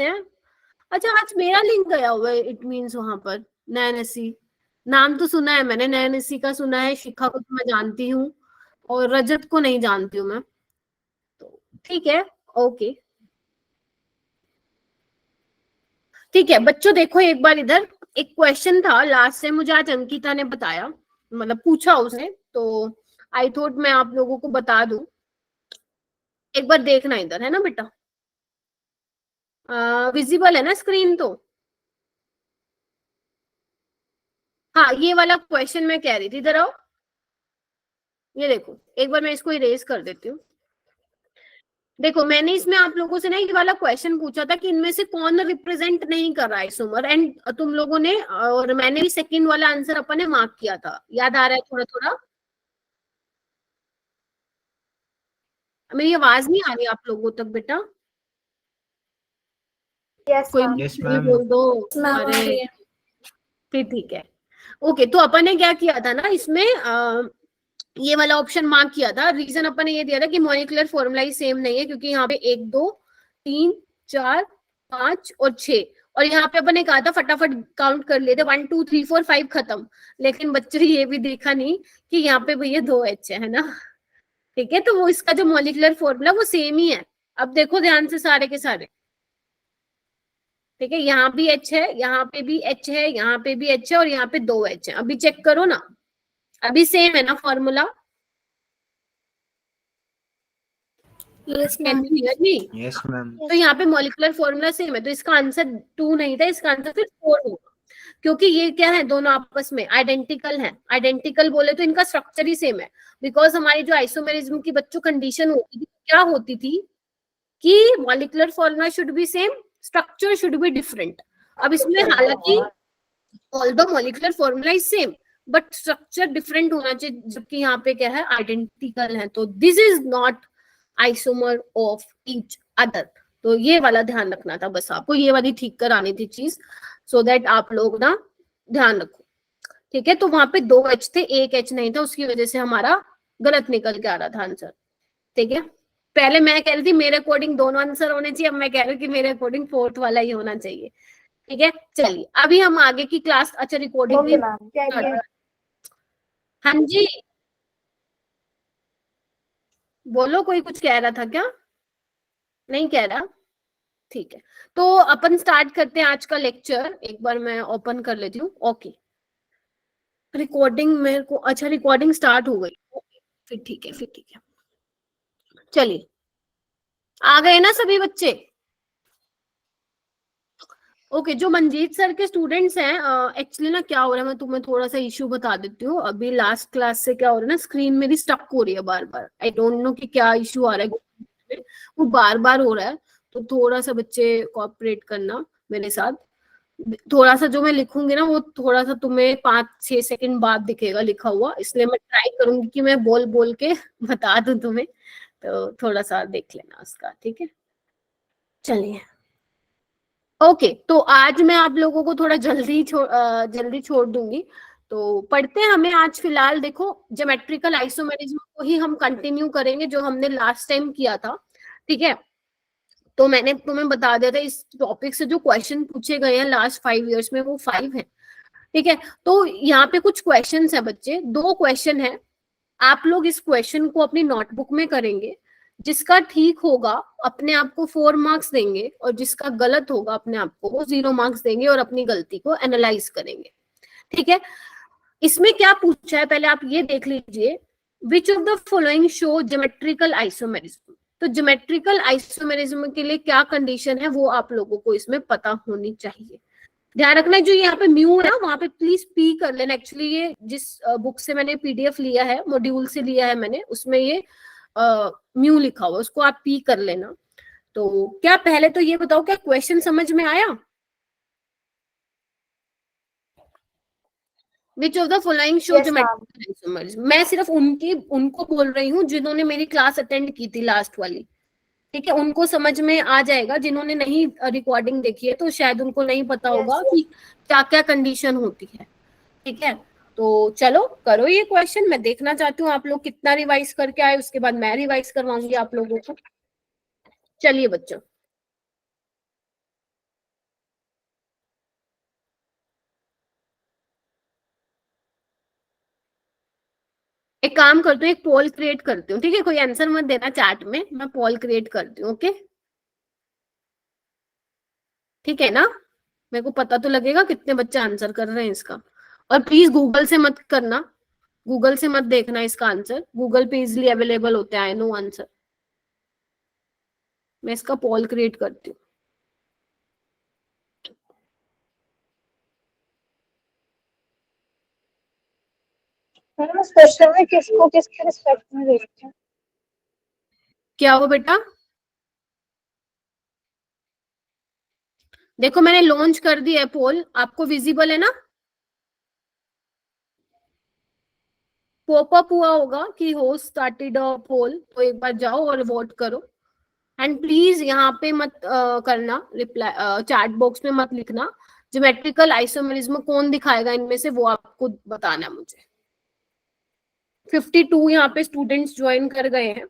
हैं। अच्छा, आज मेरा लिंक गया हुआ है, इट मीन्स वहां पर नैनसी नाम तो सुना है मैंने, नैनसी का सुना है, शिखा को तो मैं जानती हूँ और रजत को नहीं जानती हूँ मैं, तो ठीक है, ओके ठीक है बच्चों। देखो एक बार इधर एक क्वेश्चन था लास्ट से, मुझे आज अंकिता ने बताया, मतलब पूछा उसने, तो आई थॉट मैं आप लोगों को बता दूं। एक बार देखना इधर, है ना बेटा, विजिबल है ना स्क्रीन तो? हाँ, ये वाला क्वेश्चन मैं कह रही थी, इधर आओ, ये देखो एक बार मैं इसको इरेज कर देती हूँ। देखो मैंने इसमें आप लोगों से ना ये वाला क्वेश्चन पूछा था कि इनमें से कौन रिप्रेजेंट नहीं कर रहा है आइसोमर, एंड तुम लोगों ने और मैंने भी सेकंड वाला आंसर अपन ने मार्क किया था, याद आ रहा है थोड़ा थोड़ा? मेरी आवाज नहीं आ रही आप लोगों तक बेटा? यस कोई मैम। यस नहीं मैम। बोल दो। अरे फिर ठीक है, ओके। तो अपन ने क्या किया था ना इसमें, ये वाला ऑप्शन मार्क किया था। रीजन अपन ने ये दिया था कि मॉलिक्यूलर फॉर्मूला ही सेम नहीं है, क्योंकि यहाँ पे 1 2 3 4 5 और 6, और यहाँ पे अपन ने कहा था फटाफट काउंट कर लिए थे 1 2 3 4 5 खत्म, लेकिन बच्चों ये भी देखा नहीं कि यहाँ पे भैया 2 एच है ना, ठीक है। तो वो इसका जो मॉलिक्यूलर फॉर्मूला वो सेम ही है। अब देखो ध्यान से सारे के सारे, ठीक है, यहाँ भी एच है, यहाँ पे भी एच है, यहाँ पे भी एच है, और यहाँ पे 2 एच है। अभी चेक करो ना, अभी सेम है ना formula? Yes can ma'am. You hear me? Yes ma'am. तो यहाँ पे मॉलिक्यूलर फॉर्मूला सेम है, तो इसका आंसर 2 नहीं था, इसका आंसर फिर 4 होगा, क्योंकि ये क्या है, दोनों आपस में आइडेंटिकल है। आइडेंटिकल बोले तो इनका स्ट्रक्चर ही सेम है, बिकॉज हमारी जो आइसोमेरिज्म की बच्चों कंडीशन होती थी, क्या होती थी कि molecular formula should be same, structure should be different. अब इसमें हालांकि although molecular formula is same, but structure different होना चाहिए, जबकि यहाँ पे क्या है, आइडेंटिकल है, तो this is not isomer of each other. तो ये वाला ध्यान रखना था, बस आपको ये वाली ठीक करानी थी चीज, सो दैट आप लोग ना ध्यान रखो, ठीक है। तो वहां पे 2 एच थे, 1 एच नहीं था, उसकी वजह से हमारा गलत निकल के आ रहा था आंसर, ठीक है। पहले मैं कह रही थी मेरे अकॉर्डिंग दोनों आंसर होने चाहिए, अब मैं कह रही हूँ कि मेरे अकॉर्डिंग फोर्थ वाला ही होना चाहिए, ठीक है। चलिए अभी हम आगे की क्लास, अच्छा रिकॉर्डिंग ओके मैम। हाँ जी बोलो, कोई कुछ कह रहा था क्या? नहीं कह रहा, ठीक है। तो अपन स्टार्ट करते हैं आज का लेक्चर, एक बार मैं ओपन कर लेती हूँ, ओके। रिकॉर्डिंग मेरे को, अच्छा रिकॉर्डिंग स्टार्ट हो गई, फिर ठीक है, फिर ठीक है। चलिए आ गए ना सभी बच्चे? ओके, जो मंजीत सर के स्टूडेंट्स हैं, एक्चुअली ना क्या हो रहा है, मैं तुम्हें थोड़ा सा इश्यू बता देती हूँ। अभी लास्ट क्लास से क्या हो रहा है ना, स्क्रीन मेरी स्टक हो रही है बार बार, आई डोंट नो कि क्या इश्यू आ रहा है, वो बार बार हो रहा है। तो थोड़ा सा बच्चे कोऑपरेट करना मेरे साथ, थोड़ा सा जो मैं लिखूंगी ना वो थोड़ा सा तुम्हें 5-6 सेकंड बाद दिखेगा लिखा हुआ, इसलिए मैं ट्राई करूंगी कि मैं बोल बोल के बता दूं तुम्हें, तो थोड़ा सा देख लेना उसका, ठीक है। चलिए ओके, तो आज मैं आप लोगों को थोड़ा जल्दी छोड़ दूंगी, तो पढ़ते हैं। हमें आज फिलहाल देखो ज्योमेट्रिकल आइसोमेरिज्म को ही हम कंटिन्यू करेंगे, जो हमने लास्ट टाइम किया था, ठीक है। तो मैंने तुम्हें बता दिया था इस टॉपिक से जो क्वेश्चन पूछे गए हैं लास्ट 5 इयर्स में, वो 5 है, ठीक है। तो यहाँ पे कुछ क्वेश्चन है बच्चे, 2 क्वेश्चन है, आप लोग इस क्वेश्चन को अपनी नोटबुक में करेंगे, जिसका ठीक होगा अपने आप को 4 मार्क्स देंगे, और जिसका गलत होगा अपने आप को वो 0 मार्क्स देंगे, और अपनी गलती को एनालाइज करेंगे, ठीक है। इसमें क्या पूछा है पहले आप ये देख लीजिए, which of the following show geometrical isomerism. तो ज्योमेट्रिकल आइसोमेरिज्म के लिए क्या कंडीशन है वो आप लोगों को इसमें पता होनी चाहिए। ध्यान रखना जो यहाँ पे म्यू है वहां पे प्लीज पी कर लेना। एक्चुअली ये जिस बुक से मैंने पीडीएफ लिया है, मॉड्यूल से लिया है मैंने, उसमें ये म्यू लिखा हुआ, उसको आप पी कर लेना। तो क्या पहले तो ये बताओ, क्या क्वेश्चन समझ में आया? Which of the following show geometrical isomers. मैं सिर्फ उनको बोल रही हूँ जिन्होंने मेरी क्लास अटेंड की थी लास्ट वाली, ठीक है। उनको समझ में आ जाएगा, जिन्होंने नहीं रिकॉर्डिंग देखी है तो शायद उनको नहीं पता होगा कि क्या क्या कंडीशन होती है, ठीक है। तो चलो करो ये क्वेश्चन, मैं देखना चाहती हूँ आप लोग कितना रिवाइज करके आए, उसके बाद मैं रिवाइज करवाऊंगी आप लोगों को। चलिए बच्चों, काम करती हूँ, एक पोल क्रिएट करती हूँ, ठीक है? कोई आंसर मत देना चैट में, मैं पोल क्रिएट करती हूँ, ओके? ठीक है ना? मेरे को पता तो लगेगा कितने बच्चे आंसर कर रहे हैं इसका। और प्लीज गूगल से मत करना, गूगल से मत देखना इसका आंसर, गूगल पे इजिली अवेलेबल होते हैं, आई नो आंसर। मैं इसका पोल क्रिएट करती हूँ। मैम इस क्वेश्चन में किसको किसके रिस्पेक्ट में देखते हैं? क्या हो बेटा? देखो मैंने लॉन्च कर दिया है पोल, आपको विजिबल है ना? पॉपअप हुआ होगा कि होस्ट स्टार्टेड अ पोल, तो एक बार जाओ और वोट करो। एंड प्लीज यहाँ पे मत करना रिप्लाई, चैट बॉक्स में मत लिखना ज्योमेट्रिकल आइसोमेरिज्म कौन दिखाएगा इनमें से, वो आपको बताना है मुझे। 52 यहाँ पे स्टूडेंट्स ज्वाइन कर गए हैं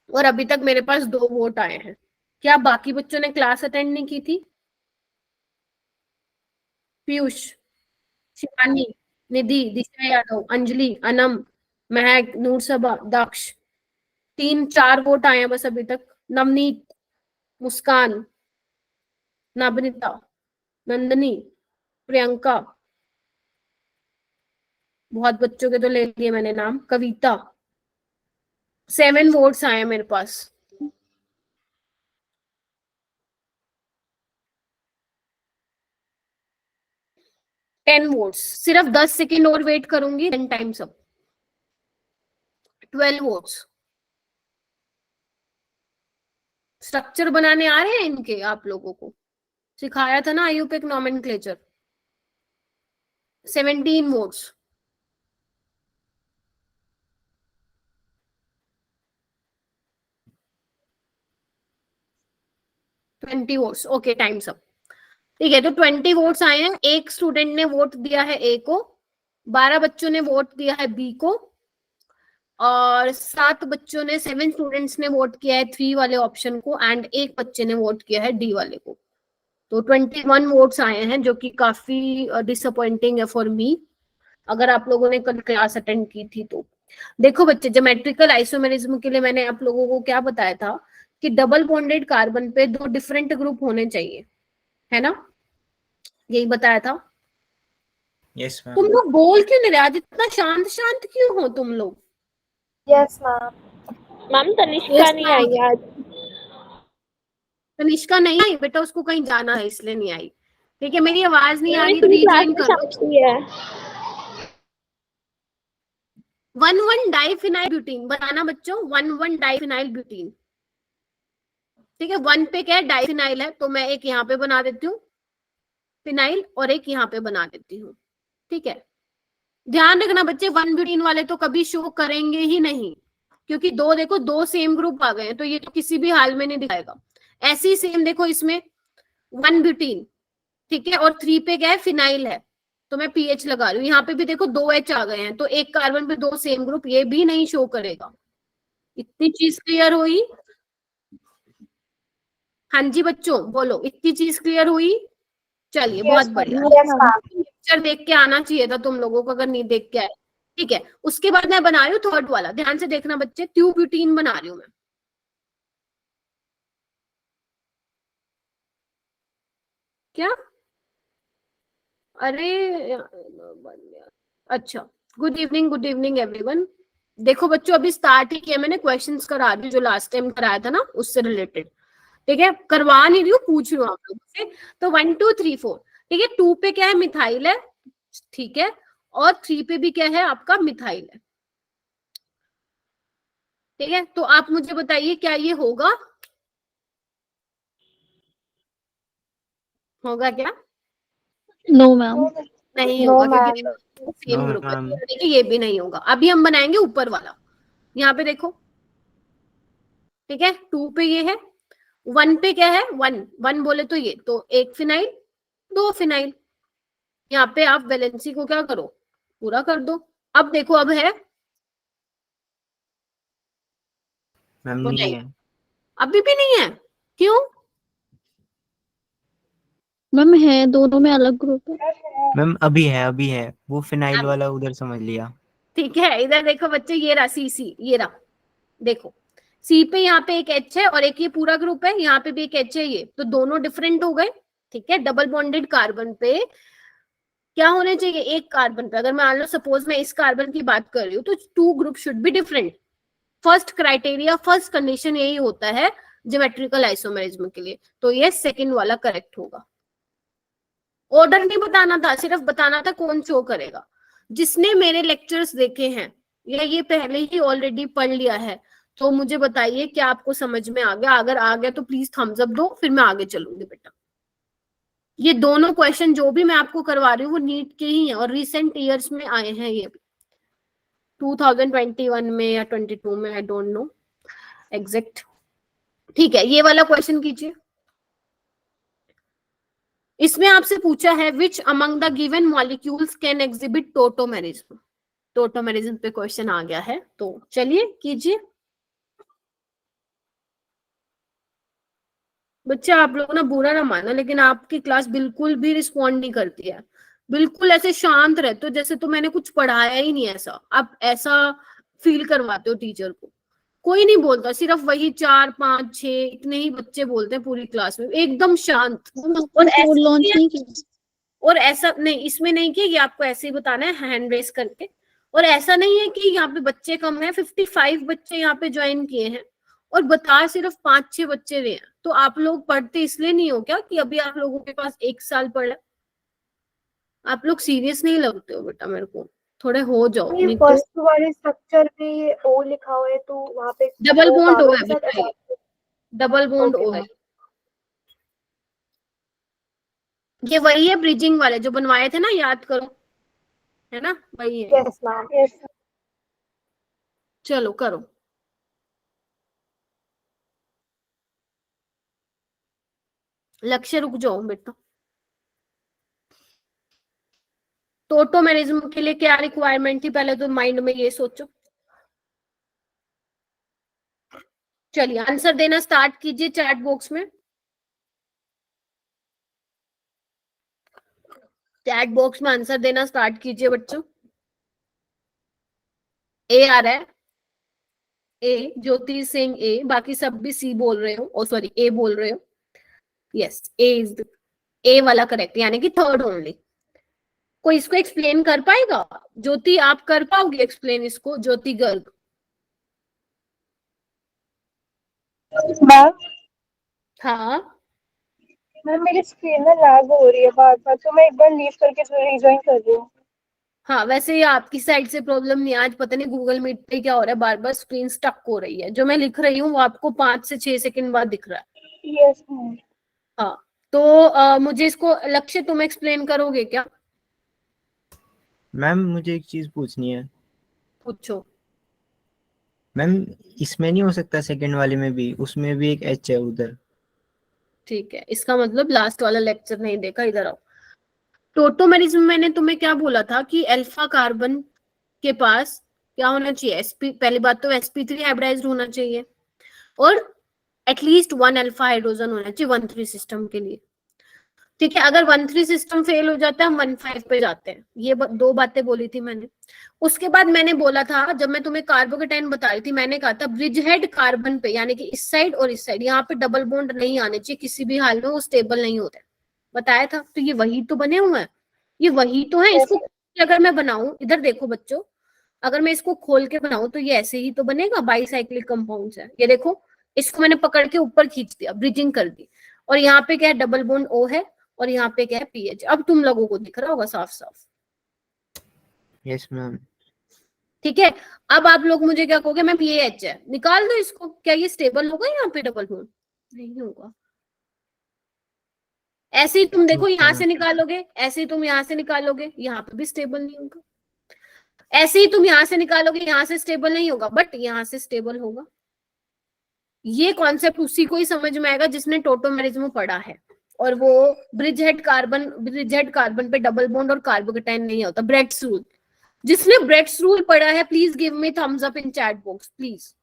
और अभी तक मेरे पास 2 वोट आए हैं। क्या बाकी बच्चों ने क्लास अटेंड नहीं की थी? पीयूष, शिवानी, निधि, दिशा यादव, अंजलि, अनम, महक, नूरसबा, दक्ष, 3-4 वोट आए हैं बस अभी तक। नवनीत, मुस्कान, नबनीता, नंदनी, प्रियंका, बहुत बच्चों के तो ले लिए मैंने नाम, कविता। 7 वोट्स आए हैं मेरे पास। टेन वोट्स, सिर्फ 10 सेकेंड और वेट करूंगी, 10 टाइम्स अप। 12 वोट्स। स्ट्रक्चर बनाने आ रहे हैं इनके? आप लोगों को सिखाया था ना IUPAC nomenclature. 17 votes. Twenty votes, okay times up. ठीक है, तो 20 वोट्स आए हैं। एक स्टूडेंट ने वोट दिया है ए को, 12 बच्चों ने वोट दिया है बी को, और 7 बच्चों ने, 7 स्टूडेंट्स ने वोट किया है 3 वाले ऑप्शन को, एंड एक बच्चे ने वोट किया है डी वाले को। तो 21 वोट्स आए हैं, जो कि काफी डिसअपॉइंटिंग है फॉर मी, अगर आप लोगों ने कल क्लास अटेंड की थी तो। देखो बच्चे, ज्योमेट्रिकल आइसोमेरिज्म के लिए मैंने आप लोगों को क्या बताया था कि डबल बॉन्डेड कार्बन पे 2 डिफरेंट ग्रुप होने चाहिए, है ना? यही बताया था। Yes ma'am. तुम लोग बोल क्यों नहीं रहे आज? इतना शांत शांत क्यों हो तुम लोग? Yes ma'am. मैम तनिष्का नहीं आई आज। तनिष्का नहीं आई बेटा, उसको कहीं जाना है इसलिए नहीं आई। ठीक है, मेरी आवाज नहीं आ रही तो पूरी क्लास रीजॉइन में करो। समझती है। 1,1 डाइफिनाइल ब्यूटीन बनाना बच्चों, 1,1 डाइफिनाइल ब्यूटीन। ठीक है, 1 पे क्या है? डाइफिनाइल है, तो मैं एक यहाँ पे बना देती हूँ फिनाइल और एक यहाँ पे बना देती हूँ। ठीक है, ध्यान रखना बच्चे, 1 ब्यूटीन वाले तो कभी शो करेंगे ही नहीं, क्योंकि 2 देखो 2 सेम ग्रुप आ गए हैं, तो ये तो किसी भी हाल में नहीं दिखाएगा। ऐसी सेम देखो इसमें 1 ब्यूटीन, ठीक है, और 3 पे क्या है? फिनाइल है, तो मैं पीएच लगा रही हूँ। यहाँ पे भी देखो 2 एच आ गए हैं, तो एक कार्बन पे 2 सेम ग्रुप, ये भी नहीं शो करेगा। इतनी चीज क्लियर हुई? हाँ जी बच्चों बोलो, इतनी चीज क्लियर हुई? चलिए, बहुत बढ़िया। Yes ma'am. पिक्चर देख के आना चाहिए था तुम लोगों को, अगर नहीं देख के आए। ठीक है, उसके बाद मैं बना रही हूँ थर्ड वाला, ध्यान से देखना बच्चे, ट्यूब्यूटीन बना रही हूँ मैं। क्या? अरे अच्छा, गुड इवनिंग एवरीवन। देखो बच्चों, अभी स्टार्ट ही किया मैंने, क्वेश्चंस करा रही हूँ जो लास्ट टाइम कराया था ना उससे रिलेटेड। ठीक है, करवा नहीं रही हूँ, पूछ रही हूँ आप लोगों से। तो 1 2 3 4, ठीक है, 2 पे क्या है? मिथाइल है, ठीक है, और 3 पे भी क्या है? आपका मिथाइल है। ठीक है, तो आप मुझे बताइए क्या ये होगा? होगा क्या? No ma'am. नहीं नो होगा, मैम। क्योंकि सेम No, ग्रुप है, ma'am. तो देखिए ये भी नहीं होगा। अभी हम बनाएंगे ऊपर वाला, यहाँ पे देखो। ठीक है, 2 पे ये है, 1 पे क्या है? 1 1 बोले तो ये, तो एक फिनाइल 2 फिनाइल। यहाँ पे आप वैलेंसी को क्या करो? पूरा कर दो। अब देखो, अब है मैम वो नहीं नहीं, है। अभी भी नहीं है, क्यों? मैम है, दोनों में अलग ग्रुप है। मैम अभी है, अभी है। वो फिनाइल वाला उधर समझ लिया। ठीक है, इधर देखो बच्चे, ये रहा सी, ये रहा, देखो सी पे यहाँ पे एक एच है और एक ये पूरा ग्रुप है, यहाँ पे भी एक एच है, ये तो दोनों डिफरेंट हो गए। ठीक है, डबल बॉन्डेड कार्बन पे क्या होने चाहिए, एक कार्बन पे, अगर मान लो सपोज मैं इस कार्बन की बात कर रही हूँ, तो 2 group should be different. First criteria, first condition यही होता है ज्योमेट्रिकल आइसोमेरिज्म के लिए, तो ये सेकंड वाला करेक्ट होगा। ऑर्डर नहीं बताना था, सिर्फ बताना था कौन शो करेगा। जिसने मेरे लेक्चर्स देखे हैं या ये पहले ही ऑलरेडी पढ़ लिया है, तो मुझे बताइए क्या आपको समझ में आ गया। अगर आ गया तो प्लीज थम्स अप दो, फिर मैं आगे चलूंगी बेटा। ये दोनों क्वेश्चन जो भी मैं आपको करवा रही हूँ वो नीट के ही हैं और रिसेंट ईयर्स में आए हैं, ये 2021 में या 22 में, आई डोंट नो एग्जैक्ट। ठीक है, ये वाला क्वेश्चन कीजिए। इसमें आपसे पूछा है which among the given molecules can exhibit tautomerism. Tautomerism पे क्वेश्चन आ गया है, तो चलिए कीजिए। बच्चे आप लोग ना बुरा ना मानो, लेकिन आपकी क्लास बिल्कुल भी रिस्पॉन्ड नहीं करती है, बिल्कुल ऐसे शांत रहते हो जैसे तो मैंने कुछ पढ़ाया ही नहीं। ऐसा आप ऐसा फील करवाते हो टीचर को। कोई नहीं बोलता, सिर्फ वही 4, 5, 6 इतने ही बच्चे बोलते हैं पूरी क्लास में, एकदम शांत। और ऐसा लॉन्च नहीं किया, और ऐसा नहीं, इसमें नहीं कि ये आपको ऐसे ही बताना है हैंड रेस करके। और ऐसा नहीं है कि यहाँ पे बच्चे कम है, 55 बच्चे यहाँ पे ज्वाइन किए हैं और बता सिर्फ 5-6 बच्चे रहे हैं। तो आप लोग पढ़ते इसलिए नहीं हो क्या कि अभी आप लोगों के पास 1 साल पड़ा? आप लोग सीरियस नहीं लगते हो बेटा, मेरे को थोड़े हो जाओ। ये फर्स्ट वाले स्ट्रक्चर में ये ओ लिखा हुआ है, तो वहाँ पे double O bond O carbon है के साथ बेटा, attached है। डबल बॉन्ड Okay, ओ है। ये वही है ब्रिजिंग वाले जो बनवाए थे ना, याद करो, है ना, वही है। Yes ma'am, yes ma'am. चलो करो। लक्ष्य रुक जाओ बेटा। टोटोमेरिज्म के लिए क्या रिक्वायरमेंट थी, पहले तो माइंड में ये सोचो। चलिए आंसर देना स्टार्ट कीजिए चैट बॉक्स में। चैट बॉक्स में आंसर देना स्टार्ट कीजिए बच्चों। ए आ रहा है, ए, ज्योति सिंह ए, बाकी सब भी सी बोल रहे हो, ओ सॉरी ए बोल रहे हो। यस, ए इज ए वाला करेक्ट, यानी कि थर्ड ओनली। कोई इसको एक्सप्लेन कर पाएगा? ज्योति आप कर पाओगे एक्सप्लेन इसको? ज्योति गर्ग। मैम हाँ मैम मेरी स्क्रीन में लैग हो रही है बार बार, तो मैं एक बार लीव करके फिर रिज्वाइन कर रही हूँ। हाँ, वैसे ये आपकी साइड से प्रॉब्लम नहीं, आज पता नहीं गूगल मीट पे क्या हो रहा है, बार बार स्क्रीन स्टक हो रही है। जो मैं लिख रही हूँ वो आपको 5 से 6 सेकंड बाद दिख रहा है। Yes ma'am. हाँ, तो मुझे इसको लक्ष्य तुम एक्सप्लेन करोगे क्या? मैम मुझे एक चीज पूछनी है। पूछो। मैम इसमें नहीं हो सकता सेकंड वाले में भी? उसमें भी एक एच है उधर। ठीक है, इसका मतलब लास्ट वाला लेक्चर नहीं देखा, इधर आओ। टोटोमेरिज्म मैंने तुम्हें क्या बोला था कि अल्फा कार्बन के पास क्या होना चाहिए, sp, पहली बात तो sp3 हाइब्रिडाइज्ड होना चाहिए और एटलीस्ट 1 अल्फा हाइड्रोजन होना चाहिए 1,3 सिस्टम के लिए। ठीक है, अगर 1,3 सिस्टम फेल हो जाता है हम 1,5 पे जाते हैं। ये 2 बातें बोली थी मैंने। उसके बाद मैंने बोला था, जब मैं तुम्हें कार्बोकेटाइन बता रही थी, मैंने कहा था ब्रिज हेड कार्बन पे, यानी कि इस साइड और इस साइड, यहाँ पे डबल बॉन्ड नहीं आने चाहिए किसी भी हाल में, वो स्टेबल नहीं होते, बताया था। तो ये वही तो बने हुए हैं, ये वही तो है। इसको अगर मैं बनाऊं, इधर देखो बच्चों, अगर मैं इसको खोल के बनाऊं तो ये ऐसे ही तो बनेगा, बाईसाइक्लिक कंपाउंड्स है। ये देखो, इसको मैंने पकड़ के ऊपर खींच दिया, ब्रिजिंग कर दी, और यहाँ पे क्या है, डबल बॉन्ड ओ है, और यहाँ पे क्या है, पीएच। अब तुम लोगों को दिख रहा होगा साफ साफ। Yes ma'am. ठीक है, अब आप लोग मुझे क्या कहोगे, मैम ये एच है, निकाल दो इसको। क्या ये स्टेबल होगा यहाँ पे डबल बॉन्ड? नहीं होगा। ऐसे ही तुम देखो, यहाँ से निकालोगे, ऐसे ही तुम यहाँ से निकालोगे, यहाँ पे भी स्टेबल नहीं होगा। ऐसे ही तुम यहाँ से निकालोगे, यहाँ से स्टेबल नहीं होगा, बट यहाँ से स्टेबल होगा। ये कॉन्सेप्ट उसी को ही समझ में आएगा जिसने टोटोमेरिज्म पढ़ा है। और वो ब्रिज हेड कार्बन पे डबल बॉन्ड और कार्बोकेटाइन नहीं होता, ब्रेड्स रूल। जिसने ब्रेड्स रूल पढ़ा है please give me thumbs up in chat box please.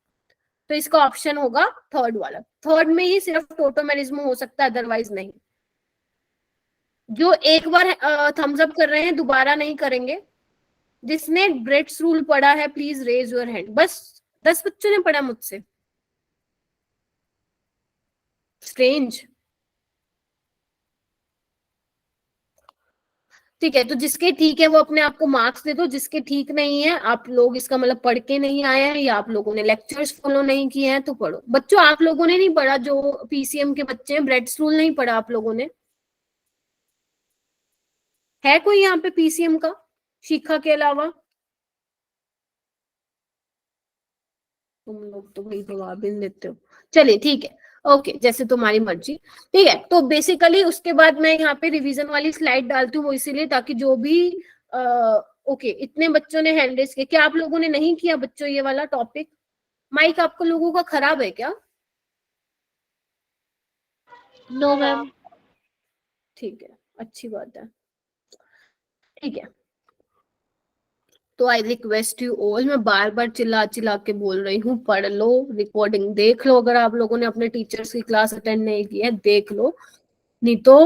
तो इसका ऑप्शन होगा थर्ड वाला। थर्ड में ही सिर्फ टोटोमेरिज्म हो सकता है, अदरवाइज नहीं। जो एक बार थम्स अप कर रहे हैं दोबारा नहीं करेंगे, जिसने ब्रेड्स रूल पढ़ा है प्लीज रेज योर हैंड। बस 10 बच्चों ने पढ़ा मुझसे। स्ट्रेंज। ठीक है, तो जिसके ठीक है वो अपने आप को मार्क्स दे दो, जिसके ठीक नहीं है आप लोग इसका मतलब पढ़ के नहीं आए हैं या आप लोगों ने लेक्चर्स फॉलो नहीं किए हैं तो पढ़ो। बच्चों आप लोगों ने नहीं पढ़ा, जो पीसीएम के बच्चे हैं, ब्रेड्स रूल नहीं पढ़ा आप लोगों ने? है कोई यहाँ पे पीसीएम का शिखा के अलावा? तुम लोग तो भाई जवाब ही नहीं देते हो। चलिए ठीक है, ओके, जैसे तुम्हारी मर्जी। ठीक है, तो बेसिकली उसके बाद मैं यहाँ पे रिवीजन वाली स्लाइड डालती हूँ, वो इसीलिए ताकि जो भी ओके इतने बच्चों ने हैंड रेज किया, क्या आप लोगों ने नहीं किया बच्चों ये वाला टॉपिक? माइक आपको लोगों का खराब है क्या? No ma'am. ठीक है, अच्छी बात है। ठीक है, तो आई रिक्वेस्ट यू ऑल, मैं बार बार चिल्ला चिल्ला के बोल रही हूँ, पढ़ लो, रिकॉर्डिंग देख लो, अगर आप लोगों ने अपने टीचर्स की क्लास अटेंड नहीं की है देख लो, नहीं तो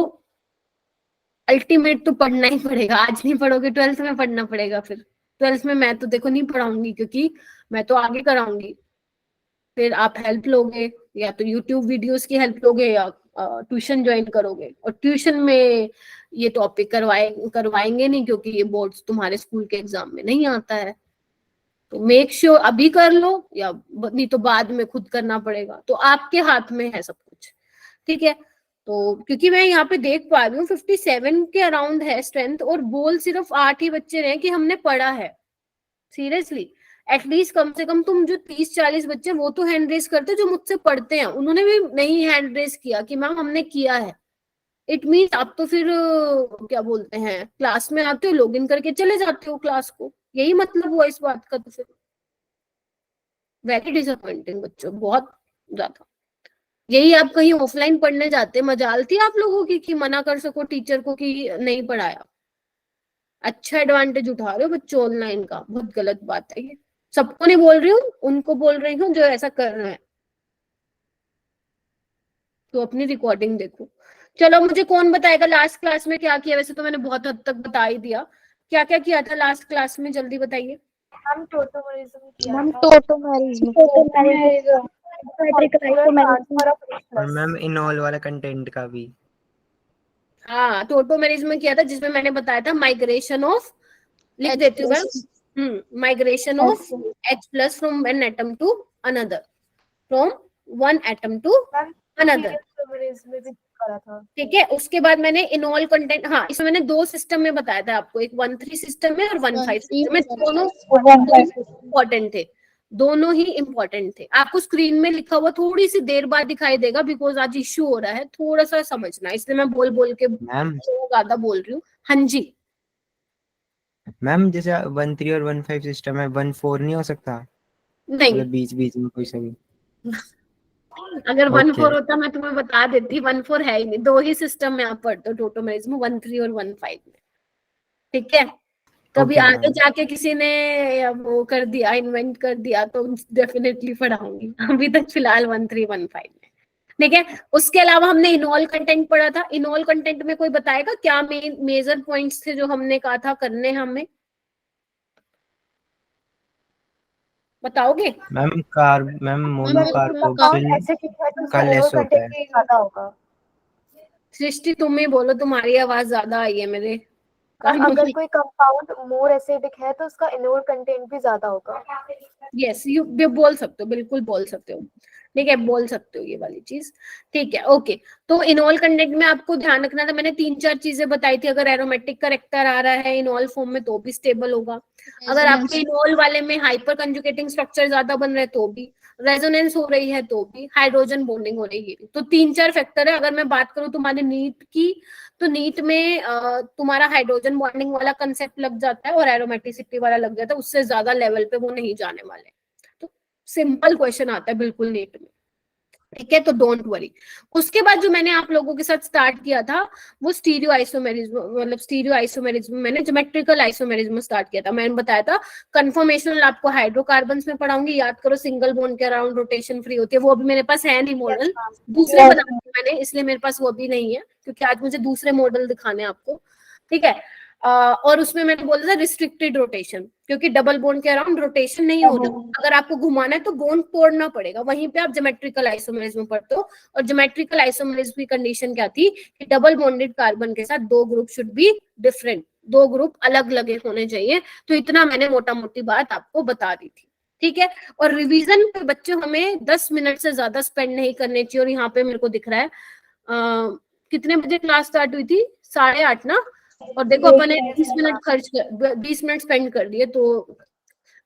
अल्टीमेट तो पढ़ना ही पड़ेगा। आज नहीं पढ़ोगे 12th में पढ़ना पड़ेगा। फिर 12th में मैं तो देखो नहीं पढ़ाऊंगी, क्योंकि मैं तो आगे कराऊंगी। फिर आप हेल्प लोगे, या तो यूट्यूब वीडियोस की हेल्प लोगे या ट्यूशन ज्वाइन करोगे, और ट्यूशन में ये टॉपिक करवाएंगे नहीं, क्योंकि ये बोर्ड्स तुम्हारे स्कूल के एग्जाम में नहीं आता है। तो मेक श्योर अभी कर लो, या नहीं तो बाद में खुद करना पड़ेगा, तो आपके हाथ में है सब कुछ। ठीक है, तो क्योंकि मैं यहाँ पे देख पा रही हूँ 57 के अराउंड है स्ट्रेंथ, और बोल सिर्फ 8 ही बच्चे रहे कि हमने पढ़ा है। सीरियसली, एटलीस्ट कम से कम तुम जो 30-40 बच्चे वो तो हैंड रेज करते जो मुझसे पढ़ते हैं, उन्होंने भी नहीं हैंड रेज किया कि मैम हमने किया है। इट मीन्स आप तो फिर क्या बोलते हैं, क्लास में आते हो, लॉग इन करके चले जाते हो क्लास को, यही मतलब हुआ इस बात का। तो फिर वेरी डिसअपॉइंटिंग बच्चों, बहुत ज्यादा। यही आप कहीं ऑफलाइन पढ़ने जाते, मजाल थी आप लोगों की कि मना कर सको टीचर को कि नहीं पढ़ाया। अच्छा एडवांटेज उठा रहे हो बच्चों ऑनलाइन का, बहुत गलत बात है ये। सबको नहीं बोल रही हूँ, उनको बोल रही हूँ जो ऐसा कर रहे हैं। तो अपनी रिकॉर्डिंग देखो। चलो मुझे कौन बताएगा लास्ट क्लास में क्या किया? वैसे तो मैंने बहुत हद तक बता ही दिया, क्या क्या किया था लास्ट क्लास में, जल्दी बताइए। हम टोटोमरिज्म किया मैम था। टोटोमेरिज्म। और मैम इनऑल वाला कंटेंट का भी। हाँ, टोटोमेरिज्म में किया था, जिसमें मैंने बताया था माइग्रेशन ऑफ, लिख देती हूँ मैं, migration of H+ from an atom to another, from one atom to another. ठीक है, उसके बाद मैंने इनऑल कंटेंट, हाँ इसमें मैंने 2 सिस्टम में बताया था आपको, एक 1-3 सिस्टम में और 1-5 सिस्टम में। दोनों इम्पोर्टेंट थे, दोनों ही इम्पोर्टेंट थे। आपको स्क्रीन में लिखा हुआ थोड़ी सी देर बाद दिखाई देगा, बिकॉज आज इश्यू हो रहा है, थोड़ा सा समझना, इसलिए मैं बोल बोल के मैम ज्यादा बोल रही हूँ। हाँ जी मैम, जैसे 1-3 और 1-5 सिस्टम है, 1-4 नहीं हो सकता? नहीं, मतलब बीच बीच में कोई सा भी। अगर 1-4 Okay. होता मैं तुम्हें बता देती, 1-4 है ही नहीं, 2 ही सिस्टम में आप पढ़ते हो टोटोमेरिज्म, 1-3 और 1-5 में। ठीक है, कभी Okay, आगे मैम। जाके किसी ने वो कर दिया, इन्वेंट कर दिया, तो डेफिनेटली पढ़ाऊंगी। अभी तक फिलहाल 1-3 1-5 में। ठीक है, उसके अलावा हमने इनऑल कंटेंट पढ़ा था। इनऑल कंटेंट में कोई बताएगा क्या मेजर पॉइंट्स थे जो हमने कहा था करने हमें? बताओगे? मैम मोनोकार्बोक्सिल का लेस होता है। सृष्टि तुम ही बोलो, तुम्हारी आवाज ज्यादा आई है मेरे कानों अगर में। कोई कंपाउंड मोर एसिडिक है तो उसका इनोल कंटेंट भी ज्यादा होगा। यस, यू बोल सकते हो, बिल्कुल बोल सकते हो। ठीक है, बोल सकते हो ये वाली चीज। ठीक है, ओके। तो इनॉल कंटेंट में आपको ध्यान रखना था, मैंने 3-4 चीजें बताई थी। अगर एरोमेटिक करेक्टर आ रहा है इनॉल फॉर्म में तो भी स्टेबल होगा। अगर आपके इनॉल वाले में हाइपर कंजुगेटिंग स्ट्रक्चर ज्यादा बन रहे तो भी, रेजोनेंस हो रही है तो भी, हाइड्रोजन बॉन्डिंग हो रही है, तो 3-4 फैक्टर है। अगर मैं बात करूं तुम्हारे नीट की, तो नीट में तुम्हारा हाइड्रोजन बॉन्डिंग वाला कंसेप्ट लग जाता है और एरोमेटिसिटी वाला लग जाता है, उससे ज्यादा लेवल पे वो नहीं जाने वाले। तो सिंपल क्वेश्चन आता है बिल्कुल नीट में। ठीक है, तो डोंट वरी। उसके बाद जो मैंने आप लोगों के साथ स्टार्ट किया था वो स्टीरियो आइसोमेरिज्म, मतलब स्टीरियो आइसोमेरिज्म मैंने ज्योमेट्रिकल आइसोमेरिज्म स्टार्ट किया था। मैंने बताया था कन्फर्मेशनल आपको हाइड्रोकार्बन्स में पढ़ाऊंगी, याद करो सिंगल बॉन्ड के अराउंड रोटेशन फ्री होती है। वो अभी मेरे पास है नहीं मॉडल, दूसरे बनाए मैंने, इसलिए मेरे पास वो भी नहीं है, क्योंकि आज मुझे दूसरे मॉडल दिखाने आपको। ठीक है, और उसमें मैंने बोला था रिस्ट्रिक्टेड रोटेशन, क्योंकि डबल बॉन्ड के अराउंड रोटेशन नहीं होता, अगर आपको घुमाना है तो बॉन्ड तोड़ना पड़ेगा, वहीं पे आप ज्योमेट्रिकल आइसोमेरिज्म पढ़ते हो। और ज्योमेट्रिकल आइसोमेरिज्म की कंडीशन क्या थी कि डबल बॉन्डेड कार्बन के साथ दो ग्रुप शुड बी डिफरेंट, दो ग्रुप अलग लगे होने चाहिए। तो इतना मैंने मोटा मोटी बात आपको बता दी थी, ठीक है। और रिवीजन पे बच्चों हमें 10 मिनट से ज्यादा स्पेंड नहीं करने चाहिए। और यहाँ पे मेरे को दिख रहा है कितने बजे क्लास स्टार्ट हुई थी, 8:30 ना, और देखो अपन ने 20 मिनट स्पेंड कर दिए, तो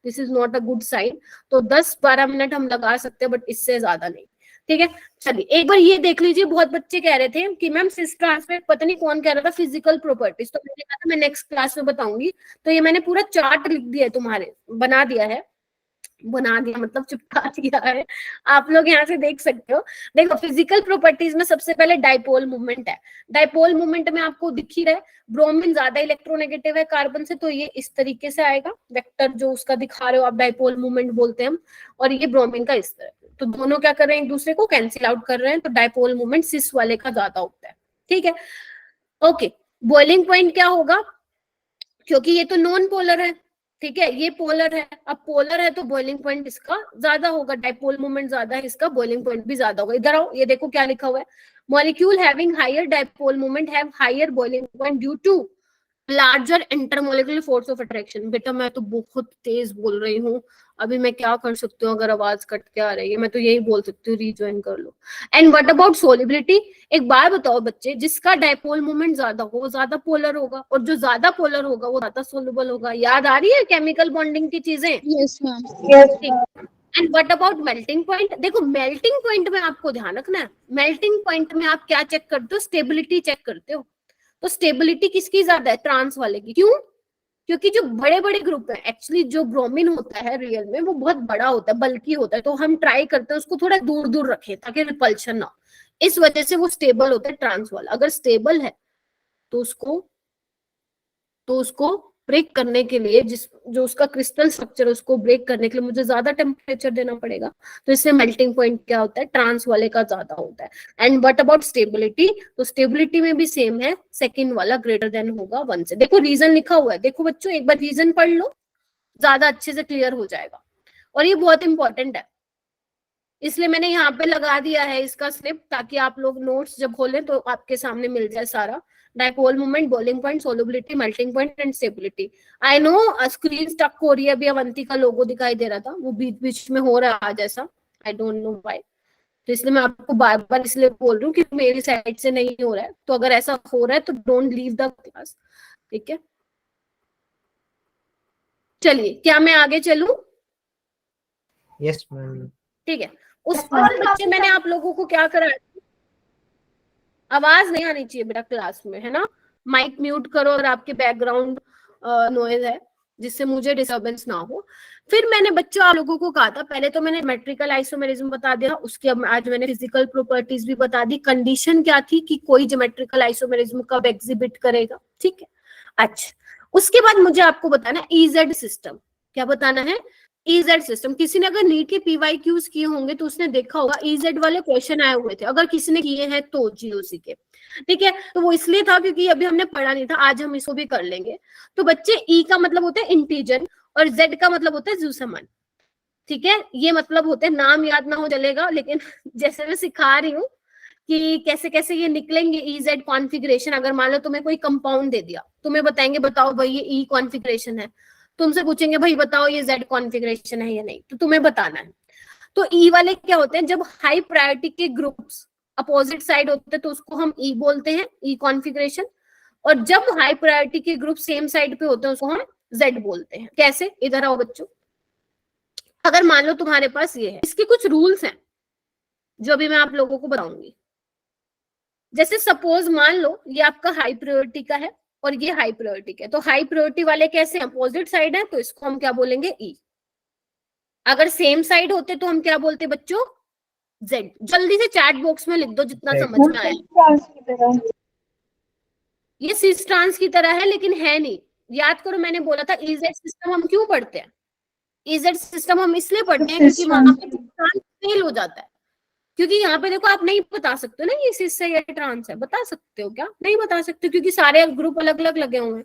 this is not a good sign. तो 10-12 मिनट हम लगा सकते हैं, बट इससे ज्यादा नहीं, ठीक है। चलिए एक बार ये देख लीजिए, बहुत बच्चे कह रहे थे कि मैम सिस ट्रांसफर, पता नहीं कौन कह रहा था फिजिकल प्रॉपर्टीज, तो मैंने कहा था मैं नेक्स्ट क्लास में बताऊंगी। तो ये मैंने पूरा चार्ट लिख दिया है, तुम्हारे बना दिया है, बना दिया मतलब चिपका दिया है, आप लोग यहाँ से देख सकते हो। देखो फिजिकल प्रॉपर्टीज में सबसे पहले डाइपोल मूवमेंट है। डाइपोल मूवमेंट में आपको दिख ही रहा है, ब्रोमीन ज्यादा इलेक्ट्रोनेगेटिव है कार्बन से, तो ये इस तरीके से आएगा वेक्टर जो उसका दिखा रहे हो आप, डाइपोल मूवमेंट बोलते हैं हम। और ये ब्रोमीन का इस तरह, तो दोनों क्या कर रहे हैं, एक दूसरे को कैंसिल आउट कर रहे हैं, तो डाइपोल मूवमेंट सिस वाले का ज्यादा होता है, ठीक है। ओके, बॉइलिंग पॉइंट क्या होगा, क्योंकि ये तो नॉन पोलर है, ठीक है, ये पोलर है, अब पोलर है तो बॉइलिंग पॉइंट इसका ज्यादा होगा, डाइपोल मोमेंट ज्यादा है, इसका बॉइलिंग पॉइंट भी ज्यादा होगा। इधर आओ, ये देखो क्या लिखा हुआ है, molecule having higher dipole moment have higher boiling point due to larger intermolecular force of attraction. बेटा मैं तो बहुत तेज बोल रही हूँ, अभी मैं क्या कर सकती हूँ, अगर आवाज कट के आ रही है मैं तो यही बोल सकती हूँ, रीज्वाइन कर लो। एंड व्हाट अबाउट सोलिबिलिटी, एक बार बताओ बच्चे, जिसका डाइपोल मोमेंट ज्यादा हो वो ज्यादा पोलर होगा, और जो ज्यादा पोलर होगा वो ज्यादा सोल्युबल होगा। याद आ रही है केमिकल बॉन्डिंग की चीजें? Yes ma'am. And what about melting point, देखो मेल्टिंग पॉइंट में आपको ध्यान रखना है, मेल्टिंग पॉइंट में आप क्या चेक करते हो, स्टेबिलिटी चेक करते हो। तो स्टेबिलिटी किसकी ज्यादा है, ट्रांस वाले की। क्यों? क्योंकि जो बड़े बड़े ग्रुप है, एक्चुअली जो ब्रोमीन होता है रियल में वो बहुत बड़ा होता है, बल्कि होता है, तो हम ट्राई करते हैं उसको थोड़ा दूर दूर रखें ताकि रिपल्शन ना हो, इस वजह से वो स्टेबल होता है ट्रांस वाला। अगर स्टेबल है तो उसको ब्रेक करने के लिए, जो उसका क्रिस्टल स्ट्रक्चर है उसको ब्रेक करने के लिए मुझे ज्यादा टेम्परेचर देना पड़ेगा, तो इससे मेल्टिंग पॉइंट क्या होता है, ट्रांस वाले का ज्यादा होता है। एंड व्हाट अबाउट स्टेबिलिटी, तो स्टेबिलिटी में भी सेम है, सेकंड वाला ग्रेटर देन होगा 1 से। देखो रीजन लिखा हुआ है, देखो बच्चों एक बार रीजन पढ़ लो, ज्यादा अच्छे से क्लियर हो जाएगा। और ये बहुत इंपॉर्टेंट है, इसलिए मैंने यहाँ पे लगा दिया है इसका स्लिप, ताकि आप लोग नोट्स जब खोलें तो आपके सामने मिल जाए सारा। Dipole moment, boiling point, solubility, melting point and stability. I know screen stuck हो रही है, अभी अवंती का लोगो दिखाई दे रहा था, वो बीच बीच में हो रहा है आज ऐसा, आई डोंट नो व्हाई। तो इसलिए मैं आपको बार बार इसलिए बोल रही हूँ कि मेरी साइड से नहीं हो रहा है, तो अगर ऐसा हो रहा है तो डोंट लीव द क्लास, ठीक है। चलिए क्या मैं आगे चलूं? Yes ma'am. ठीक है, उस पर बच्चे मैंने आप लोगों को क्या कराया, आवाज नहीं आनी चाहिए बेटा क्लास में, है ना। माइक म्यूट करो अगर आपके बैकग्राउंड नॉइज है, जिससे मुझे डिस्टर्बेंस ना हो। फिर मैंने बच्चों आप लोगों को कहा था, पहले तो मैंने ज्योमेट्रिकल आइसोमेरिज्म बता दिया, उसके आज मैंने फिजिकल प्रॉपर्टीज भी बता दी। कंडीशन क्या थी कि कोई ज्योमेट्रिकल आइसोमेरिज्म कब एग्जिबिट करेगा, ठीक है। अच्छा, उसके बाद मुझे आपको बताना है ईजेड सिस्टम। क्या बताना है? EEZ system. किसी ने अगर नीट के पीवाईक्यूज किए होंगे तो उसने देखा होगा ईजेड वाले क्वेश्चन आए हुए थे, अगर किसी ने किए हैं तो जीओसी के, ठीक है। तो वो इसलिए था क्योंकि अभी हमने पढ़ा नहीं था, आज हम इसको भी कर लेंगे। तो बच्चे ई का मतलब होता है इंटीजर और जेड का मतलब होता है ज़ूसमान, ठीक है। ये मतलब होते हैं, नाम याद ना हो चलेगा, लेकिन जैसे मैं सिखा रही हूँ कि कैसे कैसे ये निकलेंगे ईजेड कॉन्फ़िगरेशन। अगर मान लो तुम्हें कोई कंपाउंड दे दिया, तुम्हें बताएंगे बताओ भाई ये ई कॉन्फ़िगरेशन है, तुमसे पूछेंगे भाई बताओ ये जेड कॉन्फ़िगरेशन है या नहीं, तो तुम्हें बताना है। तो ई वाले क्या होते हैं, जब हाई प्रायोरिटी के ग्रुप्स अपोजिट साइड होते हैं तो उसको हम ई बोलते हैं, ई कॉन्फ़िगरेशन। और जब हाई प्रायोरिटी के ग्रुप सेम साइड पे होते हैं उसको हम जेड बोलते हैं। कैसे? इधर आओ बच्चों, अगर मान लो तुम्हारे पास ये है, इसके कुछ रूल्स हैं जो अभी मैं आप लोगों को बताऊंगी। जैसे सपोज मान लो ये आपका हाई प्रायोरिटी का है और ये हाई प्रायोरिटी का है, तो हाई प्रायोरिटी वाले कैसे अपोजिट साइड है, तो इसको हम क्या बोलेंगे, ई। अगर सेम साइड होते तो हम क्या बोलते बच्चों, जेड। जल्दी से चैट बॉक्स में लिख दो जितना समझ में आया। ये सिस ट्रांस की तरह है लेकिन है नहीं, याद करो मैंने बोला था ईजेड सिस्टम हम क्यों पढ़ते हैं, ईजेड सिस्टम हम इसलिए पढ़ते हैं क्योंकि वहां पे ट्रांस फेल हो जाता है। क्योंकि यहाँ पे देखो आप नहीं बता सकते ना ये सिस है या ट्रांस है, बता सकते हो क्या? नहीं बता सकते, क्योंकि सारे ग्रुप अलग अलग लगे हुए हैं।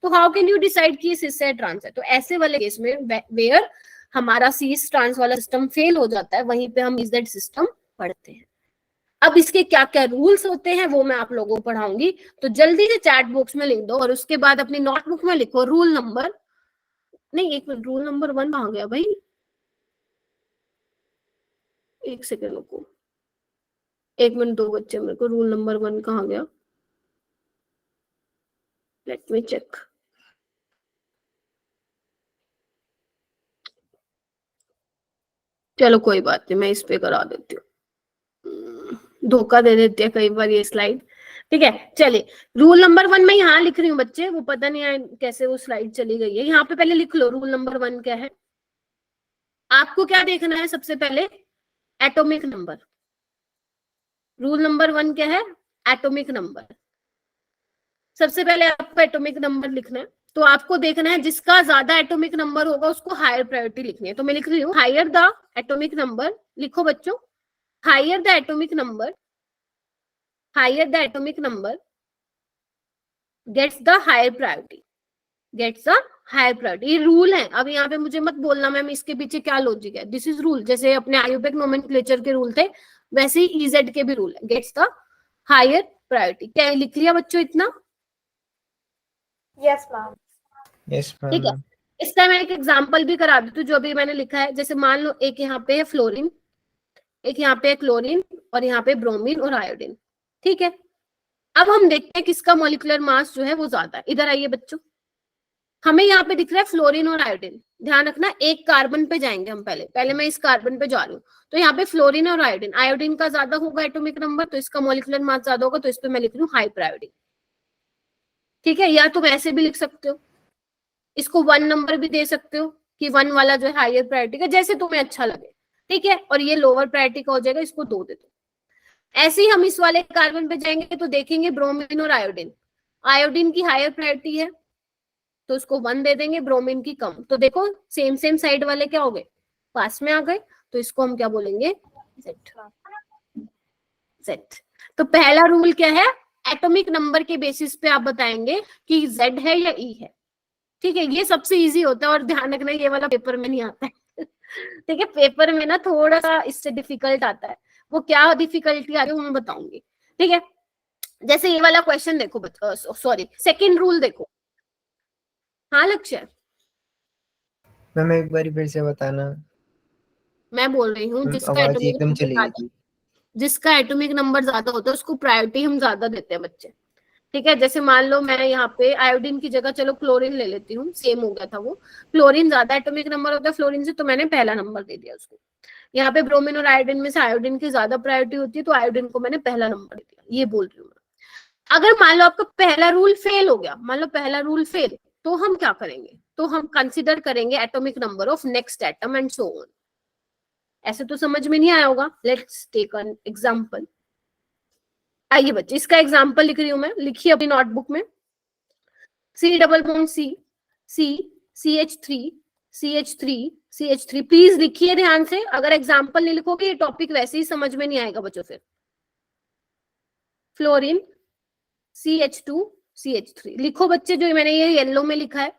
तो हाउ कैन यू डिसाइड कि सिस है ट्रांस है? तो ऐसे वाले केस में वेयर हमारा सिस ट्रांस वाला सिस्टम फेल हो जाता है, वहीं पे हम इजेड सिस्टम पढ़ते हैं। अब इसके क्या क्या रूल्स होते हैं वो मैं आप लोगों को पढ़ाऊंगी, तो जल्दी से चैट बॉक्स में लिख दो और उसके बाद अपनी नोटबुक में लिखो रूल नंबर, नहीं एक मिनट, रूल नंबर 1 कहाँ गया भाई, एक सेकेंड रुको, एक मिनट दो बच्चे, मेरे को रूल नंबर 1 कहाँ गया, लेट मी चेक। चलो कोई बात नहीं, मैं इस पे करा देती हूँ, धोखा दे देती है कई बार ये स्लाइड। ठीक है चलिए, रूल नंबर 1 मैं यहाँ लिख रही हूँ बच्चे, वो पता नहीं है कैसे वो स्लाइड चली गई है, यहाँ पे पहले लिख लो रूल नंबर 1 क्या है। आपको क्या देखना है सबसे पहले, एटॉमिक नंबर। रूल नंबर 1 क्या है, एटॉमिक नंबर। सबसे पहले आपको एटॉमिक नंबर लिखना है, तो आपको देखना है जिसका ज्यादा एटॉमिक नंबर होगा उसको हायर प्रायोरिटी लिखनी है। तो मैं लिख रही हूँ हायर द एटॉमिक नंबर, लिखो बच्चों, higher the atomic number, higher the atomic number gets the higher priority, gets the higher priority. ये रूल है, अब यहाँ पे मुझे मत बोलना मैम इसके पीछे क्या लॉजिक है, दिस इज रूल। जैसे अपने आयुपेक नोमेनक्लेचर के रूल थे वैसे ही ईजेड के भी रूल है, गेट्स द हायर प्रायोरिटी। क्या लिख लिया बच्चों इतना? Yes ma'am. यस ठीक है, मैम। इसका मैं एक एग्जांपल भी करा देती हूँ जो अभी मैंने लिखा है। जैसे मान लो एक यहाँ पे है फ्लोरीन, एक यहाँ पे है क्लोरीन और यहाँ पे ब्रोमीन और आयोडीन। ठीक है, अब हम देखते हैं किसका मॉलिक्यूलर मास जो है वो ज्यादा है। इधर आइए बच्चों, हमें यहाँ पे दिख रहा है फ्लोरीन और आयोडीन। ध्यान रखना एक कार्बन पे जाएंगे हम, पहले मैं इस कार्बन पे जा रही हूँ, तो यहाँ पे फ्लोरीन और आयोडीन, आयोडीन का ज्यादा होगा एटॉमिक नंबर तो इसका मॉलिक्यूलर मास ज्यादा होगा, तो इस पे मैं लिख रही हूँ हाई प्रायोरिटी। ठीक है, या तुम ऐसे भी लिख सकते हो, इसको 1 नंबर भी दे सकते हो कि 1 वाला जो है हायर प्रायोरिटी का, जैसे तुम्हें अच्छा लगे। ठीक है, और ये लोअर प्रायोरिटी का हो जाएगा, इसको 2 दे दो। ऐसे ही हम इस वाले कार्बन पे जाएंगे तो देखेंगे ब्रोमीन और आयोडीन, आयोडीन की हायर प्रायोरिटी है तो उसको 1 दे देंगे, ब्रोमीन की कम। तो देखो सेम सेम साइड वाले क्या हो गए, पास में आ गए, तो इसको हम क्या बोलेंगे, जेड। जेड। तो पहला रूल क्या है, एटॉमिक नंबर के बेसिस पे आप बताएंगे कि जेड है या ई है। ठीक है, ये सबसे इजी होता है, और ध्यान रखना ये वाला पेपर में नहीं आता है। ठीक है, पेपर में ना थोड़ा सा इससे डिफिकल्ट आता है, वो क्या डिफिकल्टी आ रही है वो मैं बताऊंगी। ठीक है, जैसे ये वाला क्वेश्चन देखो, सॉरी सेकंड रूल देखो। हाँ लक्ष्य, मैम एक बार फिर से बताना, मैं बोल रही हूँ आवाज एकदम चली गई थी। जिसका एटॉमिक नंबर ज्यादा होता है उसको प्रायोरिटी हम ज्यादा देते हैं बच्चे। ठीक है, जैसे मान लो मैं यहाँ पे आयोडीन की जगह चलो क्लोरीन ले लेती हूँ, सेम हो गया था वो, क्लोरीन ज्यादा एटॉमिक नंबर होता है फ्लोरीन से, तो मैंने पहला नंबर दे दिया उसको। यहाँ पे ब्रोमीन और आयोडीन में से आयोडीन की ज्यादा प्रायोरिटी होती है तो आयोडीन को मैंने पहला नंबर दे दिया, ये बोल रही हूँ मैं। अगर मान लो आपका पहला रूल फेल हो गया, मान लो पहला रूल फेल, तो हम क्या करेंगे, तो हम कंसिडर करेंगे atomic number of next atom and so on. ऐसे तो समझ में नहीं आया होगा, लेट्स टेक एन एग्जांपल। आइए बच्चे, इसका एग्जांपल लिख रही हूं मैं, लिखिए अपनी नोटबुक में, C double bond C, C CH3 CH3 CH3, please लिखिए ध्यान से, अगर एग्जांपल नहीं लिखोगे ये टॉपिक वैसे ही समझ में नहीं आएगा बच्चों। फिर फ्लोरीन CH2 CH3 लिखो बच्चे, जो मैंने ये येलो में लिखा है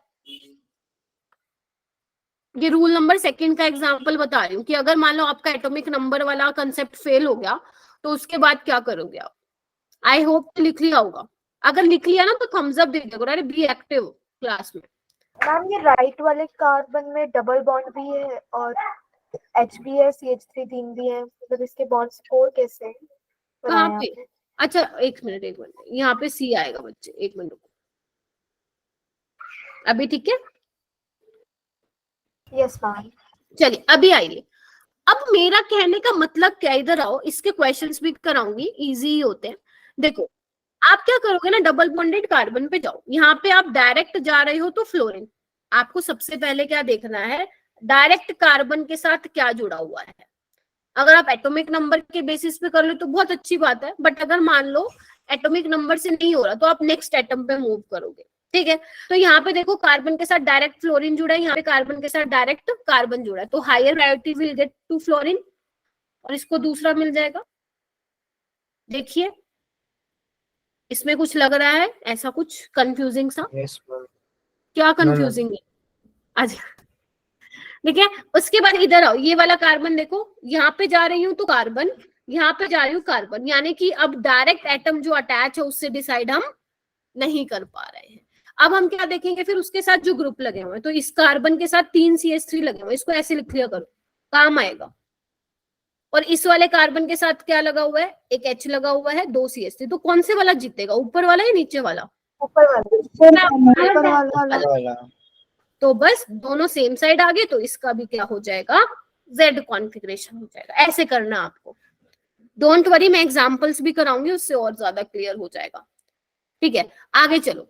ये रूल नंबर 2 का एग्जांपल बता रही हूँ कि अगर मान लो आपका एटॉमिक नंबर वाला कंसेप्ट फेल हो गया तो उसके बाद क्या करोगे आप। आई होप लिख लिया होगा, अगर लिख लिया ना तो थम्स अप दे दो, अरे बी एक्टिव क्लास में। मैम ये राइट वाले कार्बन में डबल बॉन्ड भी है और H भी है, CH3 3 भी है, मतलब इसके बॉन्ड्स 4 कैसे हैं? कहाँ पे, अच्छा एक मिनट, यहाँ पे सी आएगा बच्चे, एक मिनट रुको, अभी ठीक है। Yes ma'am. चलिए अभी आइए, अब मेरा कहने का मतलब क्या, इधर आओ, इसके क्वेश्चंस भी कराऊंगी, इजी ही होते हैं। देखो आप क्या करोगे ना, डबल बॉन्डेड कार्बन पे जाओ, यहाँ पे आप डायरेक्ट जा रहे हो तो फ्लोरीन, आपको सबसे पहले क्या देखना है, डायरेक्ट कार्बन के साथ क्या जुड़ा हुआ है। अगर आप एटॉमिक नंबर के बेसिस पे कर लो तो बहुत अच्छी बात है, बट अगर मान लो एटॉमिक नंबर से नहीं हो रहा तो आप नेक्स्ट एटम पे मूव करोगे। ठीक है, तो यहाँ पे देखो कार्बन के साथ डायरेक्ट फ्लोरीन जुड़ा है, यहाँ पे कार्बन के साथ डायरेक्ट कार्बन जुड़ा है, तो higher priority will get to fluorine और इसको दूसरा मिल जाएगा। देखिए इसमें कुछ लग रहा है ऐसा कुछ कंफ्यूजिंग सा, यस मैम। क्या कंफ्यूजिंग है आज? ठीक है, उसके बाद इधर आओ, ये वाला कार्बन देखो, यहाँ पे जा रही हूँ तो कार्बन, यहाँ पे जा रही हूँ कार्बन, यानी कि अब डायरेक्ट एटम जो अटैच है उससे डिसाइड हम नहीं कर पा रहे हैं। अब हम क्या देखेंगे फिर उसके साथ जो ग्रुप लगे हुए हैं, तो इस कार्बन के साथ 3 CH3 लगे हुए हैं, इसको ऐसे लिख लिया करो, काम आएगा। और इस वाले कार्बन के साथ क्या लगा हुआ है, एक H लगा हुआ है, 2 CH3, तो कौन से वाला जीतेगा, ऊपर वाला या नीचे वाला? ऊपर वाला। वाला। तो बस दोनों सेम साइड आ गए, तो इसका भी क्या हो जाएगा, Z कॉन्फ़िगरेशन हो जाएगा। ऐसे करना आपको, डोंट वरी, मैं एग्जांपल्स भी कराऊंगी, उससे और ज्यादा क्लियर हो जाएगा। ठीक है, आगे चलो।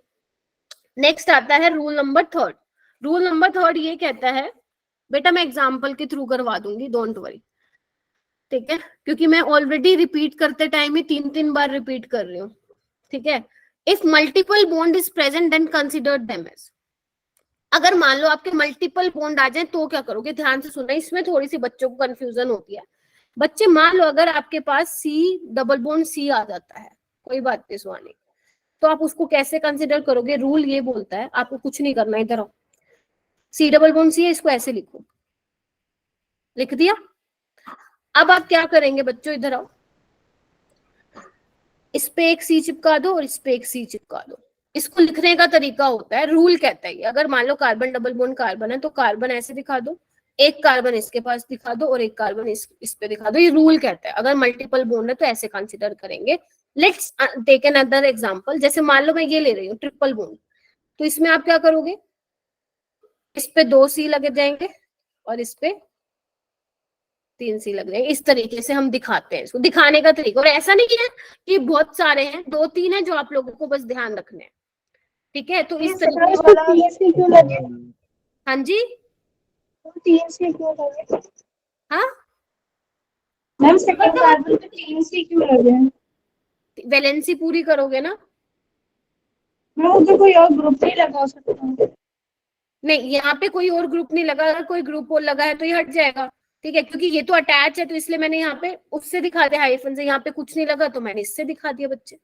नेक्स्ट आता है रूल नंबर 3। रूल नंबर 3 ये कहता है, बेटा मैं एग्जांपल के थ्रू करवा दूंगी, डोंट वरी, ठीक है, क्योंकि मैं ऑलरेडी रिपीट करते टाइम ही 3 बार रिपीट कर रही हूँ। ठीक है, if multiple bond is present then consider them as, अगर मान लो आपके मल्टीपल बॉन्ड आ जाए तो क्या करोगे, ध्यान से सुनना, इसमें थोड़ी सी बच्चों को कंफ्यूजन होती है। बच्चे मान लो अगर आपके पास C डबल बॉन्ड C आ जाता है, कोई बात नहीं सुहानी, तो आप उसको कैसे कंसिडर करोगे? रूल ये बोलता है आपको कुछ नहीं करना, इधर आओ, C डबल बॉन्ड C है, इसको ऐसे लिखो, लिख दिया। अब आप क्या करेंगे बच्चों, इधर आओ, इस पे एक C चिपका दो और इस पे एक C चिपका दो। इसको लिखने का तरीका होता है, रूल कहता है, अगर मान low carbon double bond carbon है तो कार्बन ऐसे दिखा दो, एक कार्बन इसके पास दिखा दो और एक कार्बन इस पे दिखा दो, ये रूल कहता है। अगर मल्टीपल बॉन्ड है तो ऐसे कंसिडर करेंगे। लेट्स टेक अनदर एग्जांपल, जैसे मान लो मैं ये ले रही हूँ ट्रिपल बॉन्ड, तो इसमें आप क्या करोगे, इस पे 2 C लगे जाएंगे और इस पे 3 C लग जाएंगे। इस तरीके से हम दिखाते हैं, इसको दिखाने का तरीका। और ऐसा नहीं है कि बहुत सारे हैं, 2-3 है जो आप लोगों को बस ध्यान रखने हैं। ठीक है, तो इस तरीके से, हाँ जी, 3 से क्यों लगे? हाँ मैम सेकंड कार्बन पे 3 से क्यों लगे? वैलेंसी पूरी करोगे ना। मैम उधर कोई और ग्रुप नहीं लगा सकता? नहीं, यहाँ पे कोई और ग्रुप नहीं लगा, अगर कोई ग्रुप और लगा है तो ये हट जाएगा। ठीक है, क्योंकि ये तो अटैच है तो इसलिए मैंने यहाँ पे उससे दिखा दिया हाइफन से, यहाँ पे कुछ नहीं लगा तो मैंने इससे दिखा दिया बच्चे।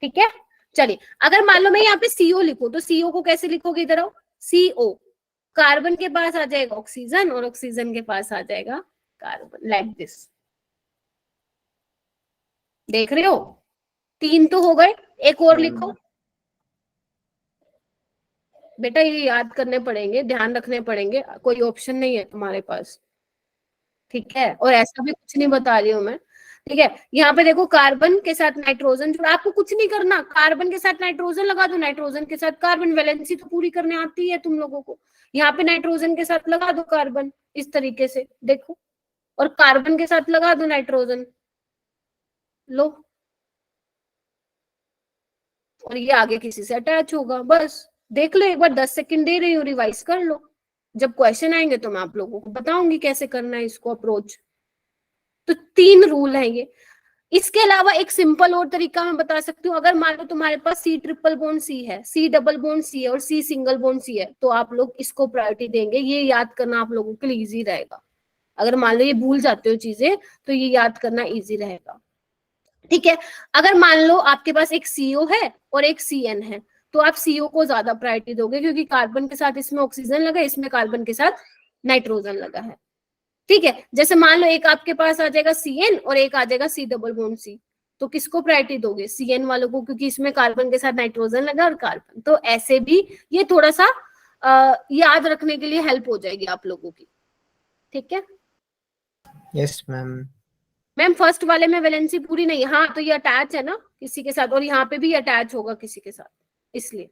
ठीक है, चलिए, अगर मान लो मैं यहाँ पे CO लिखूं तो CO को कैसे लिखोगे, इधर आओ, CO, कार्बन के पास आ जाएगा ऑक्सीजन और ऑक्सीजन के पास आ जाएगा कार्बन, लाइक दिस। देख रहे हो, 3 तो हो गए, एक और लिखो बेटा, ये याद करने पड़ेंगे, ध्यान रखने पड़ेंगे, कोई ऑप्शन नहीं है तुम्हारे पास। ठीक है, और ऐसा भी कुछ नहीं बता रही हूँ मैं। ठीक है, यहाँ पे देखो कार्बन के साथ नाइट्रोजन जुड़ा, आपको कुछ नहीं करना, कार्बन के साथ नाइट्रोजन लगा दो, नाइट्रोजन के साथ कार्बन, वैलेंसी तो पूरी करने आती है तुम लोगों को। यहाँ पे नाइट्रोजन के साथ लगा दो कार्बन, इस तरीके से देखो, और कार्बन के साथ लगा दो नाइट्रोजन, लो, और ये आगे किसी से अटैच होगा। बस देख लो एक बार, 10 सेकंड दे रही हूँ, रिवाइज कर लो, जब क्वेश्चन आएंगे तो मैं आप लोगों को बताऊंगी कैसे करना है इसको अप्रोच। तो 3 रूल है ये। इसके अलावा एक सिंपल और तरीका मैं बता सकती हूँ, अगर मान लो तुम्हारे पास C ट्रिपल बॉन्ड C है, C डबल बॉन्ड C है और C सिंगल बॉन्ड C है, तो आप लोग इसको प्रायोरिटी देंगे। ये याद करना आप लोगों के लिए इजी रहेगा। अगर मान लो ये भूल जाते हो चीजें तो ये याद करना इजी रहेगा। ठीक है, अगर मान लो आपके पास एक CO है और एक CN है, तो आप CO को ज्यादा प्रायोरिटी दोगे, क्योंकि कार्बन के साथ इसमें ऑक्सीजन लगा, इसमें कार्बन के साथ नाइट्रोजन लगा है। ठीक है, जैसे मान लो एक आपके पास आ जाएगा CN और एक आ जाएगा C डबल बॉन्ड C, तो किसको प्रायोरिटी दोगे? CN वालों को, क्योंकि इसमें कार्बन के साथ नाइट्रोजन लगा और कार्बन। तो ऐसे भी ये थोड़ा सा याद रखने के लिए हेल्प हो जाएगी आप लोगों की। ठीक है, यस मैम। मैम फर्स्ट वाले में वैलेंसी पूरी नहीं है, हाँ तो ये अटैच है ना किसी के साथ, और यहाँ पे भी अटैच होगा किसी के साथ, इसलिए।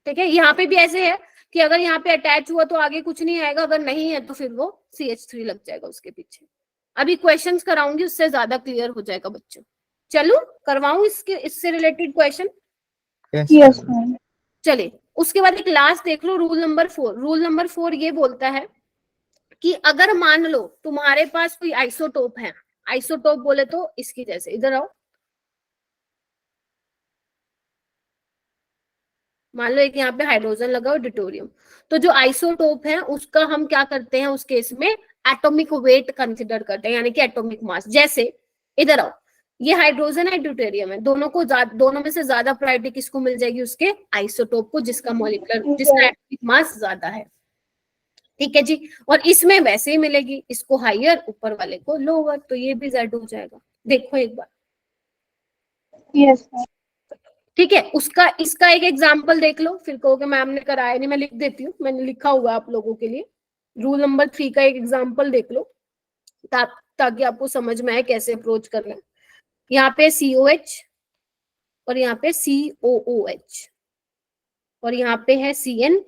ठीक है, यहाँ पे भी ऐसे है कि अगर यहाँ पे अटैच हुआ तो आगे कुछ नहीं आएगा, अगर नहीं है तो फिर वो CH3 लग जाएगा उसके पीछे। अभी क्वेश्चंस कराऊंगी, उससे ज्यादा क्लियर हो जाएगा बच्चों। चलो करवाऊं इससे रिलेटेड क्वेश्चन। Yes ma'am. चलिए, उसके बाद एक लास्ट देख लो, रूल नंबर 4। रूल नंबर 4 ये बोलता है कि अगर मान लो तुम्हारे पास कोई आइसोटोप है, आइसोटोप बोले तो इसकी जैसे, इधर आओ, मान लो एक यहाँ पे हाइड्रोजन लगा और ड्यूटेरियम, तो जो आइसोटोप है उसका हम क्या करते हैं उस केस में एटॉमिक वेट कंसिडर करते हैं, यानी कि एटॉमिक मास। जैसे इधर आओ, ये हाइड्रोजन है, ड्यूटेरियम है, दोनों में से ज्यादा प्रायोरिटी किसको मिल जाएगी? उसके आइसोटोप को, जिसका एटॉमिक मास ज्यादा है। ठीक है जी। और इसमें वैसे ही मिलेगी, इसको हाइयर, ऊपर वाले को लोअर, तो ये भी Z हो जाएगा। देखो एक बार। यस ठीक है, इसका एक एग्जाम्पल देख लो, फिर कहोगे मैम ने कराया नहीं। मैं लिख देती हूँ, मैंने लिखा हुआ आप लोगों के लिए। रूल नंबर 3 का एक एग्जाम्पल देख लो, ताकि आपको समझ में आए कैसे अप्रोच करना है। यहाँ पे COH और यहाँ पे COOH और यहाँ पे है CN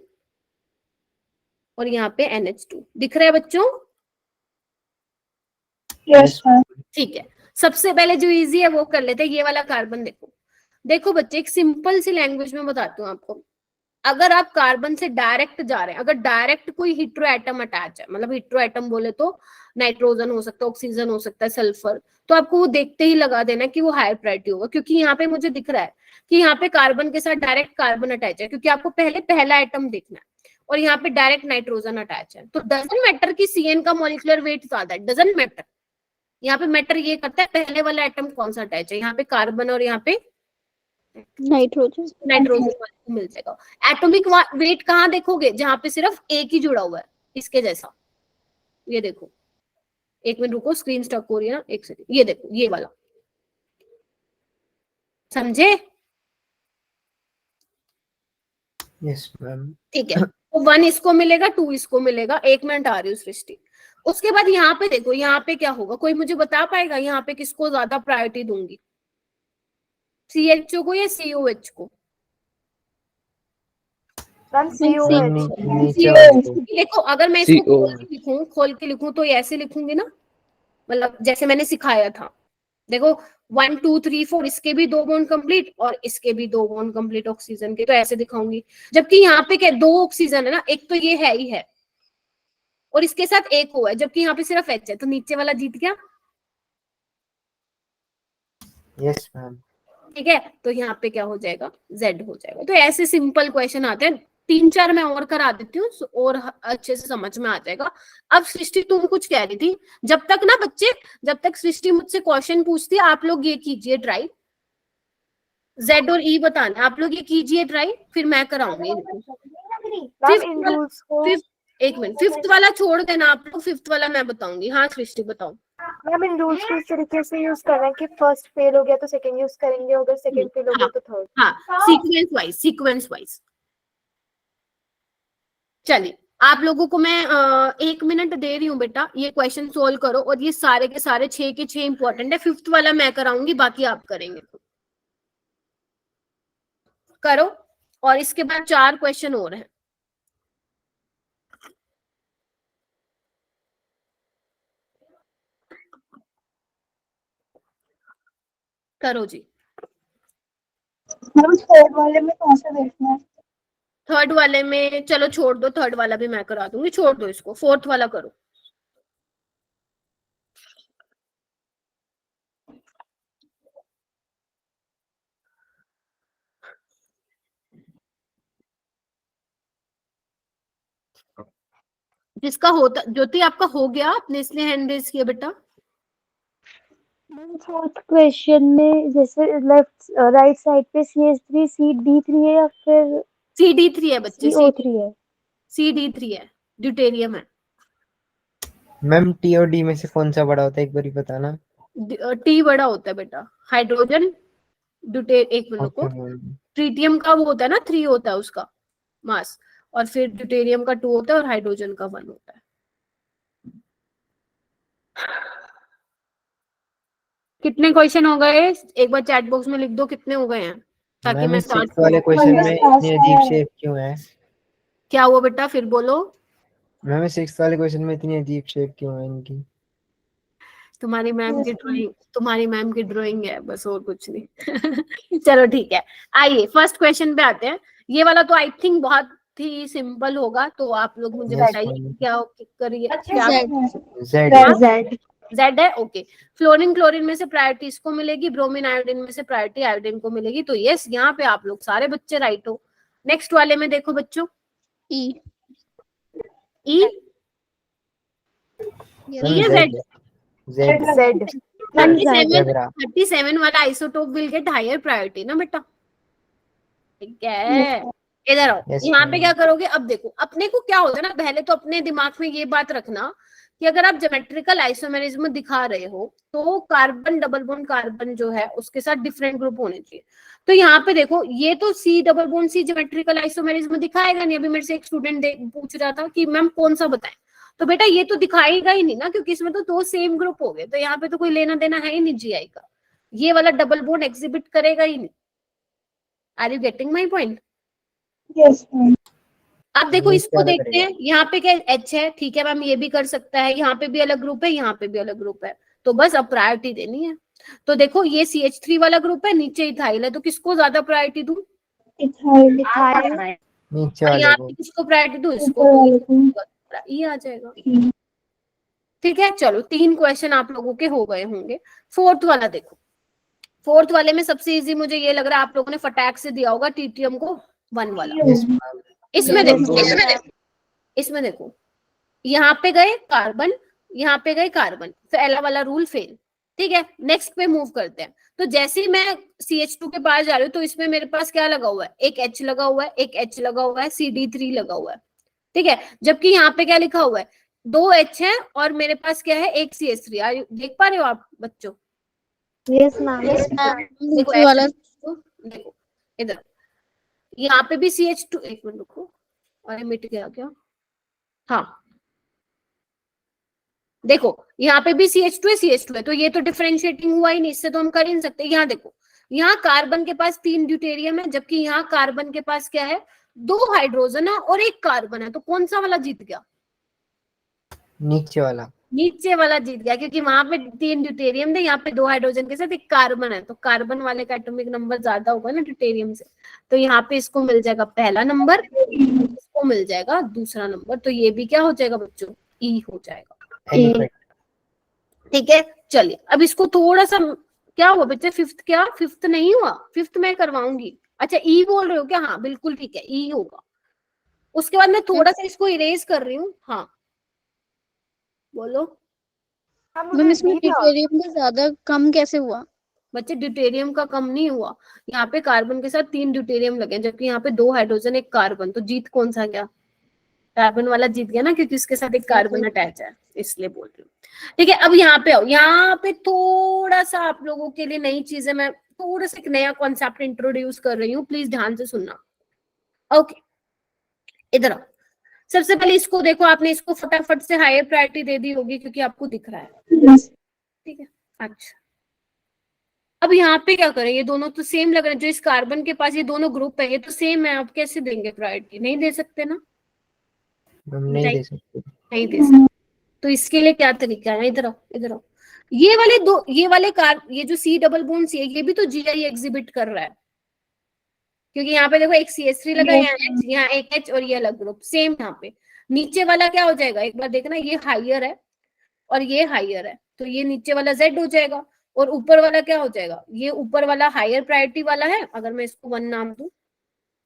और यहाँ पे NH2 दिख रहा है बच्चों? Yes ma'am. ठीक है, सबसे पहले जो इजी है वो कर लेते हैं। ये वाला कार्बन देखो बच्चे, एक सिंपल सी लैंग्वेज में बताती हूँ आपको। अगर आप कार्बन से डायरेक्ट जा रहे हैं, अगर डायरेक्ट कोई हीट्रो एटम अटैच है, मतलब हीट्रो एटम बोले तो नाइट्रोजन हो सकता है, ऑक्सीजन हो सकता है, सल्फर, तो आपको वो देखते ही लगा देना कि वो हायर प्रायोरिटी होगा, क्योंकि यहाँ पे मुझे दिख रहा है कि यहाँ पे कार्बन के साथ डायरेक्ट कार्बन अटैच है, क्योंकि आपको पहले पहला एटम देखना है, और यहाँ पे डायरेक्ट नाइट्रोजन अटैच है। तो डजंट मैटर कि CN का मॉलिक्यूलर वेट ज्यादा है, डजंट मैटर। यहाँ पे मैटर ये करता है पहले वाला एटम कौन सा अटैच है। यहाँ पे कार्बन और यहाँ पे नाइट्रोजन मिल जाएगा। एटॉमिक वेट कहाँ देखोगे? जहां पे सिर्फ एक ही जुड़ा हुआ है इसके जैसा। ये देखो, एक मिनट रुको, स्क्रीन स्टॉप हो रही है ना, एक सेकंड। ये देखो, ये वाला, समझे? Yes ma'am. ठीक है, तो 1 इसको मिलेगा, 2 इसको मिलेगा। 1 मिनट आ रही हूँ सृष्टि। उसके बाद यहाँ पे देखो, यहाँ पे क्या होगा? कोई मुझे बता पाएगा यहाँ पे किसको ज्यादा प्रायोरिटी दूंगी? CHO को या COH को? Ma'am COH। नीचे वाले को। देखो, अगर मैं इसको खोल के लिखूं तो ऐसे लिखूंगी ना, मतलब जैसे मैंने सिखाया था। देखो 1 2 3 4, इसके भी 2 बॉन्ड कंप्लीट और इसके भी 2 बॉन्ड कंप्लीट ऑक्सीजन के, तो ऐसे दिखाऊंगी। जबकि यहाँ पे क्या 2 ऑक्सीजन है ना, एक तो ये है ही है और इसके साथ एक O है, जबकि यहाँ पे सिर्फ H है, तो नीचे वाला जीत गया। Yes ma'am. ठीक है, तो यहाँ पे क्या हो जाएगा? Z हो जाएगा। तो ऐसे सिंपल क्वेश्चन आते हैं। 3-4 मैं और करा देती हूँ और अच्छे से समझ में आ जाएगा। अब सृष्टि तुम कुछ कह रही थी, जब तक ना बच्चे, जब तक सृष्टि मुझसे क्वेश्चन पूछती है, आप लोग ये कीजिए ट्राई, Z और E बताना। आप लोग ये कीजिए ट्राई, फिर मैं कराऊंगी। एक मिनट, 5th वाला छोड़ देना आप लोग, 5th वाला मैं बताऊंगी। हाँ सृष्टि बताओ। मैम इन रूल्स को इस तरीके से यूज करना है कि फर्स्ट फेल हो गया तो सेकंड यूज करेंगे, अगर सेकंड फेल हो गया तो थर्ड। हाँ, सीक्वेंस वाइज। चलिए, आप लोगों को मैं 1 मिनट दे रही हूँ बेटा, ये क्वेश्चन सोल्व करो, और ये सारे के सारे 6 के 6 इंपॉर्टेंट है। 5th वाला मैं कराऊंगी, बाकी आप करेंगे। करो, और इसके बाद 4 क्वेश्चन और हैं। करो जी। मैम थर्ड वाले में कौन सा देखना है? थर्ड वाले में चलो छोड़ दो, थर्ड वाला भी मैं करा दूंगी, छोड़ दो इसको। 4th वाला करो। जिसका होता, ज्योति आपका हो गया, आपने इसलिए हैंड रेज किया बेटा। मैम फोर्थ क्वेश्चन में जैसे लेफ्ट राइट साइड पे CH3 CD3 है या फिर CD3 है बच्चे, CO3 है? CD3 है, ड्यूटेरियम है। मैम T और D में से कौन सा बड़ा होता है, एक बार बताना। T बड़ा होता है बेटा, हाइड्रोजन एक मिनट को, ट्रीटियम का वो होता है ना, 3 होता है उसका मास, और फिर ड्यूटेरियम का 2 होता है और हाइड्रोजन का 1 होता है। कितने क्वेश्चन हो गए? एक बार चैट बॉक्स में लिख दो कितने हो गए हैं, ताकि मैं स्टार्ट 6th वाले क्वेश्चन में इतनी अजीब शेप क्यों है? क्या हुआ बेटा, फिर बोलो। मैम 6th वाले क्वेश्चन में इतनी अजीब शेप क्यों है इनकी? तुम्हारी मैम की ड्राइंग है बस, और कुछ नहीं। चलो ठीक है, आइए फर्स्ट क्वेश्चन पे आते हैं। ये वाला तो आई थिंक बहुत ही सिंपल होगा, तो आप लोग मुझे बताइए क्या करिए। Z है, ओके। फ्लोरीन क्लोरीन में से प्रायोरिटी इसको मिलेगी, ब्रोमीन आयोडीन में से प्रायोरिटी आयोडीन को मिलेगी। तो यस, यहाँ पे आप लोग सारे बच्चे राइट हो। नेक्स्ट वाले में देखो बच्चों, E Z। 37 वाला isotope will get higher priority ना बेटा, ठीक है। इधर आओ, Yes, यहाँ पे ma'am. क्या करोगे, अब देखो अपने को क्या होता है ना, पहले तो अपने दिमाग में ये बात रखना कि अगर आप ज्योमेट्रिकल आइसोमेरिज्म दिखा रहे हो तो कार्बन डबल बॉन्ड कार्बन जो है उसके साथ डिफरेंट ग्रुप होने चाहिए। तो यहाँ पे देखो ये तो C double bond C geometrical isomerism दिखाएगा नहीं। अभी मेरे से एक स्टूडेंट पूछ रहा था कि मैम कौन सा बताएं, तो बेटा ये तो दिखाएगा ही नहीं ना, क्योंकि इसमें तो दो सेम ग्रुप हो गए, तो यहाँ पे तो कोई लेना देना है ही नहीं जीआई का, ये वाला डबल बॉन्ड एग्जिबिट करेगा ही नहीं। Are you getting my point? Yes ma'am. अब देखो ये इसको क्या देखते करेगा? हैं, यहाँ पे क्या एच है, ठीक है मैम ये भी कर सकता है, यहाँ पे भी अलग ग्रुप है, यहाँ पे भी अलग ग्रुप है, तो बस अब प्रायोरिटी देनी है। तो देखो ये CH3 वाला ग्रुप है, नीचे इथाइल है, तो किसको ज्यादा प्रायोरिटी दूं? इथाइल। नीचे और वाले यहाँ को। पे किसको प्रायोरिटी दूं? इसको, ऊपर तो वाले को। ये आ जाएगा। ठीक है, चलो 3 क्वेश्चन आप लोगों के हो गए होंगे। फोर्थ वाला देखो, फोर्थ वाले में सबसे इजी मुझे ये लग रहा है आप लोगों ने फटाक से दिया होगा ट्रिटियम को 1 वाला। Yes, ma'am. इसमें देखो, Yes, इसमें देखो यहाँ पे गए कार्बन, यहाँ पे गए कार्बन, पहला वाला रूल फेल। ठीक है, नेक्स्ट पे मूव करते हैं। तो जैसे ही मैं CH2 के पास जा रही हूँ तो इसमें मेरे पास क्या लगा हुआ है, एक H लगा हुआ है, एक H लगा हुआ है, CD3 लगा हुआ है। ठीक है, जबकि यहाँ पे क्या लिखा हुआ है, 2 H है और मेरे पास क्या है, एक CH3। देख पा रहे हो आप बच्चों? yes ma'am. देखो H, देखो इधर यहाँ पे भी CH2, एक मिनट रुको, अरे मिट गया क्या? हाँ देखो यहाँ पे भी CH2 है, CH2 है, तो ये तो डिफरेंशिएटिंग हुआ ही नहीं, इससे तो हम कर ही नहीं सकते। यहाँ देखो, यहाँ कार्बन के पास 3 ड्यूटेरियम है, जबकि यहाँ कार्बन के पास क्या है, 2 हाइड्रोजन है और 1 कार्बन है, तो कौन सा वाला जीत गया? नीचे वाला। नीचे वाला जीत गया, क्योंकि वहां पे 3 ड्यूटेरियम थे, यहाँ पे 2 हाइड्रोजन के साथ 1 कार्बन है, तो कार्बन वाले का एटॉमिक नंबर ज्यादा होगा ना ड्यूटेरियम से, तो यहाँ पे इसको मिल जाएगा पहला नंबर, इसको मिल जाएगा दूसरा नंबर, तो ये भी क्या हो जाएगा बच्चों, ई हो जाएगा। एलिफेंट। ठीक है, चलिए अब इसको थोड़ा सा, क्या हुआ बच्चे, फिफ्थ, क्या फिफ्थ नहीं हुआ? फिफ्थ मैं करवाऊंगी। अच्छा ई बोल रहे हो क्या? हाँ बिल्कुल ठीक है, ई होगा। उसके बाद मैं थोड़ा सा इसको इरेज कर रही हूँ। हाँ बोलो मैम इसमें ड्यूटेरियम का ज्यादा कम कैसे हुआ? बच्चे, ड्यूटेरियम का कम नहीं हुआ, यहाँ पे कार्बन के साथ 3 ड्यूटेरियम लगे, जबकि यहाँ पे 2 हाइड्रोजन 1 कार्बन, तो जीत कौन सा गया? कार्बन वाला जीत गया ना, क्योंकि उसके साथ एक कार्बन अटैच है, इसलिए बोल रही हूँ। ठीक है, अब यहाँ पे आओ, यहाँ पे थोड़ा सा आप लोगों के लिए नई चीजें, मैं थोड़ा सा एक नया कॉन्सेप्ट इंट्रोड्यूस कर रही हूँ, प्लीज ध्यान से सुनना। ओके इधर आओ, सबसे पहले इसको देखो, आपने इसको फटाफट से हायर प्रायोरिटी दे दी होगी क्योंकि आपको दिख रहा है। ठीक है, अच्छा अब यहाँ पे क्या करें, ये दोनों तो सेम लग रहे हैं, जो इस कार्बन के पास ये दोनों ग्रुप है ये तो सेम है, आप कैसे देंगे प्रायोरिटी? नहीं दे सकते ना, नहीं दे सकते। नहीं दे सकते। तो इसके लिए क्या तरीका है, इधर आओ, इधर आओ, ये वाले दो, ये वाले ये जो C डबल बॉन्ड सी है, ये भी तो GI एग्जिबिट कर रहा है, क्योंकि यहाँ पे देखो एक CH3 लगा, यहाँ एक H और ये अलग ग्रुप सेम। यहाँ पे नीचे वाला क्या हो जाएगा, एक बार देखना, ये हाइयर है और ये हाइयर है, तो ये नीचे वाला Z हो जाएगा, और ऊपर वाला क्या हो जाएगा, ये ऊपर वाला हायर प्रायोरिटी वाला है। अगर मैं इसको 1 नाम दूं,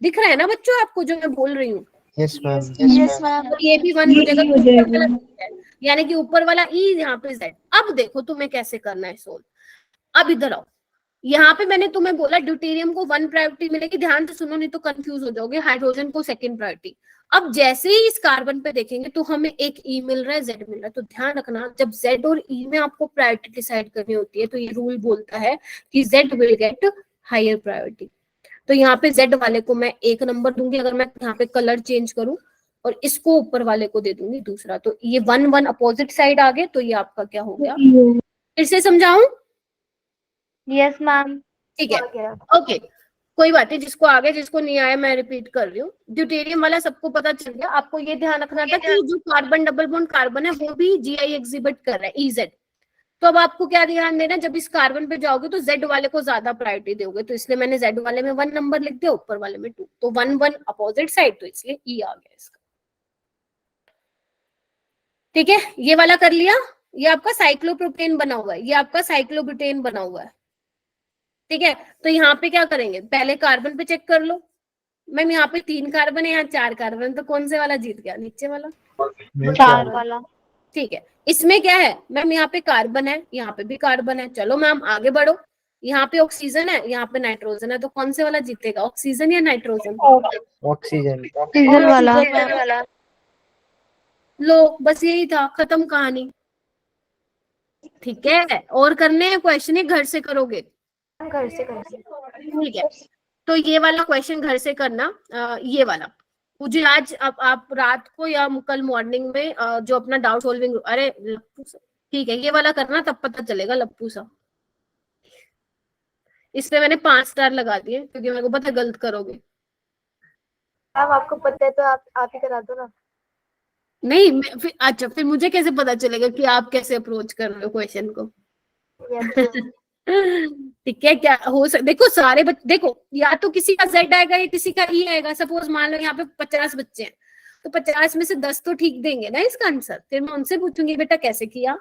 दिख रहा है ना बच्चों आपको जो मैं बोल रही हूँ? Yes ma'am. Yes ma'am. तो ये भी 1 हो जाएगा, यानी कि ऊपर वाला E, यहाँ पे Z। अब देखो तुम्हें कैसे करना है सोल्व। अब इधर आओ, यहाँ पे मैंने तुम्हें बोला ड्यूटेरियम को 1 प्रायोरिटी मिलेगी, ध्यान से सुनो नहीं तो कंफ्यूज हो जाओगे, हाइड्रोजन को 2nd प्रायोरिटी। अब जैसे ही इस कार्बन पे देखेंगे तो हमें एक E मिल रहा है, Z मिल रहा है, तो ध्यान रखना जब Z और E में आपको प्रायोरिटी डिसाइड करनी होती है तो ये रूल बोलता है कि Z will get higher priority. तो यहाँ पे Z वाले को मैं 1 नंबर दूंगी, अगर मैं यहाँ पे कलर चेंज करूं, और इसको ऊपर वाले को दे दूंगी दूसरा, तो ये 1 1 अपोजिट साइड आ गए, तो ये आपका क्या हो गया? फिर से समझाऊं? Yes ma'am. ठीक है, ओके कोई बात नहीं, जिसको आ गया जिसको नहीं आया मैं रिपीट कर रही हूँ। ड्यूटेरियम वाला सबको पता चल गया। आपको ये ध्यान रखना था कि जो कार्बन डबल बॉन्ड कार्बन है वो भी GI एग्जिबिट कर रहा है, EZ। तो अब आपको क्या ध्यान देना, जब इस कार्बन पे जाओगे तो Z वाले को ज्यादा प्रायोरिटी दोगे, तो इसलिए मैंने Z वाले में 1 नंबर लिख दिया, ऊपर वाले में 2, तो 1 1 अपोजिट साइड, तो इसलिए E आ गया इसका। ठीक है, ये वाला कर लिया। ये आपका साइक्लोप्रोपेन बना हुआ है, ये आपका साइक्लोब्यूटेन बना हुआ है। ठीक है, तो यहाँ पे क्या करेंगे, पहले कार्बन पे चेक कर लो। मैम यहाँ पे 3 कार्बन है, यहाँ 4 कार्बन, तो कौन से वाला जीत गया? नीचे वाला, 4 वाला। ठीक है, इसमें क्या है मैम, यहाँ पे कार्बन है, यहाँ पे भी कार्बन है, चलो मैम आगे बढ़ो, यहाँ पे ऑक्सीजन है, यहाँ पे नाइट्रोजन है, तो कौन से वाला जीतेगा, ऑक्सीजन या नाइट्रोजन? ऑक्सीजन। ऑक्सीजन वाला। लो बस यही था, खत्म कहानी। ठीक है, और करने हैं क्वेश्चन, घर से करोगे? घर से करेंगे। ठीक है, तो ये वाला क्वेश्चन घर से करना, ये वाला मुझे आज अब आप रात को या कल मॉर्निंग में जो अपना डाउट सॉल्विंग, अरे लप्पू सा, ठीक है ये वाला करना, तब पता चलेगा लप्पू सा। इस पे मैंने 5 स्टार लगा दिए क्योंकि मेरे को पता है गलत करोगे। मैम आपको पता है तो आप ही करा दो ना। नहीं फिर अच्छा, फिर मुझे कैसे पता चलेगा कि आप कैसे अप्रोच कर रहे हो क्वेश्चन को? ठीक है, क्या हो सकता, देखो सारे बच्चे, देखो या तो किसी का Z आएगा या किसी का E आएगा। सपोज मान लो यहाँ पे 50 बच्चे हैं, तो 50 में से 10 तो ठीक देंगे ना इसका आंसर, फिर मैं उनसे पूछूंगी बेटा कैसे किया।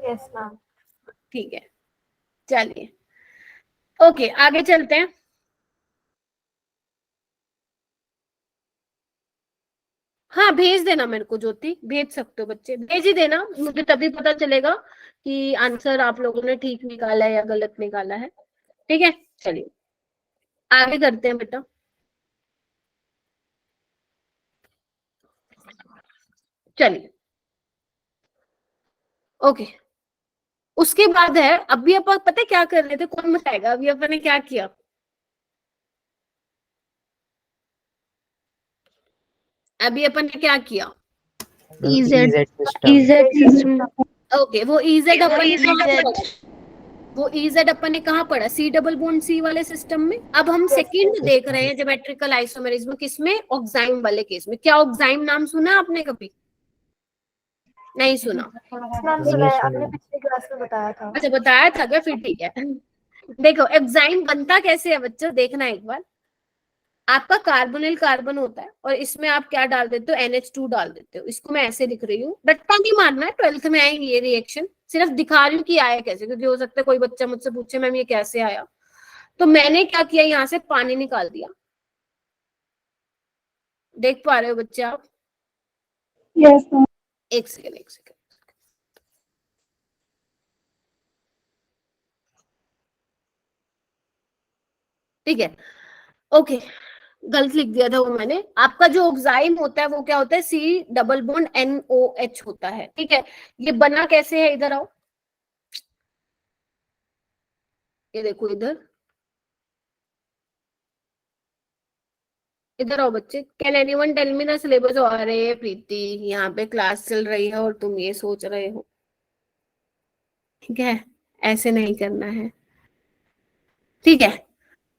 Yes ma'am. ठीक है, चलिए ओके आगे चलते हैं। हाँ भेज देना मेरे को ज्योति, भेज सकते हो बच्चे, भेज ही देना, मुझे तभी पता चलेगा कि आंसर आप लोगों ने ठीक निकाला है या गलत निकाला है। ठीक है, चलिए आगे करते हैं बेटा। चलिए ओके, उसके बाद है, अभी अपन पता है क्या कर रहे थे, कौन बताएगा अभी अपन ने क्या किया? अभी अपन ने क्या किया? EZ system. सिस्टम। ओके, वो इजेड अपन ने कहाँ पढ़ा? C डबल बॉन्ड C वाले सिस्टम में। अब हम सेकंड देख रहे हैं ज्योमेट्रिकल आइसोमेरिज्म, किसमें? ऑक्साइम वाले केस में। क्या ऑक्साइम नाम सुना आपने कभी? नहीं सुना? मैम सुना है, आपने पिछली क्लास में बताया था। अच्छा बताया था क्या? फिर ठीक है। देखो एग्जाइम बनता कैसे है बच्चों, देखना एक बार। आपका कार्बोनिल कार्बन होता है और इसमें आप क्या डाल देते हो? NH2 डाल देते हो। इसको मैं ऐसे लिख रही हूँ, रट्टा नहीं मारना है, 12th में आएंगे ये रिएक्शन, सिर्फ दिखा रही हूँ कि आया कैसे, क्योंकि हो सकता है कोई बच्चा मुझसे पूछे मैम ये कैसे आया। तो मैंने क्या किया, यहाँ से पानी निकाल दिया। देख पा रहे हो बच्चे आप? Yes ma'am. एक सेकेंड। ठीक है ओके, गलत लिख दिया था वो मैंने। आपका जो ऑक्साइम होता है वो क्या होता है? C डबल बॉन्ड NOH होता है। ठीक है, ये बना कैसे है? इधर आओ, ये देखो इधर आओ बच्चे। Can anyone tell me the syllabus? अरे प्रीति यहाँ पे क्लास चल रही है और तुम ये सोच रहे हो। ठीक है, ऐसे नहीं करना है। ठीक है,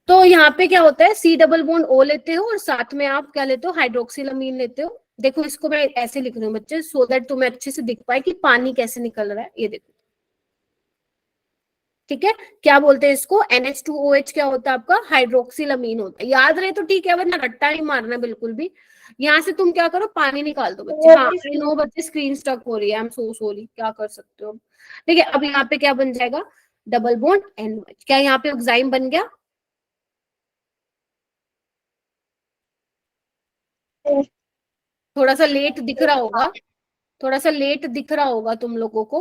तो यहाँ पे क्या होता है? C डबल बॉन्ड O लेते हो और साथ में आप क्या लेते हो? हाइड्रोक्सिलमीन लेते हो। देखो इसको मैं ऐसे लिख रही हूँ बच्चे, सो दैट तुम्हें अच्छे से दिख पाए कि पानी कैसे निकल रहा है। ये देखो, ठीक है, क्या बोलते हैं इसको? NH2OH क्या होता है आपका? हाइड्रोक्सिलमीन होता है। याद रहे तो ठीक है, वरना रट्टा नहीं मारना बिल्कुल भी। यहाँ से तुम क्या करो? पानी निकाल दो बच्चे। हाँ आई नो बच्चे, स्क्रीन स्टक हो रही है, आई एम सो सॉरी, क्या कर सकते हो। ठीक है, अब यहाँ पे क्या बन जाएगा? Double bond NOH। क्या यहाँ पे ऑक्साइम बन गया? थोड़ा सा लेट दिख रहा होगा, थोड़ा सा लेट दिख रहा होगा तुम लोगों को।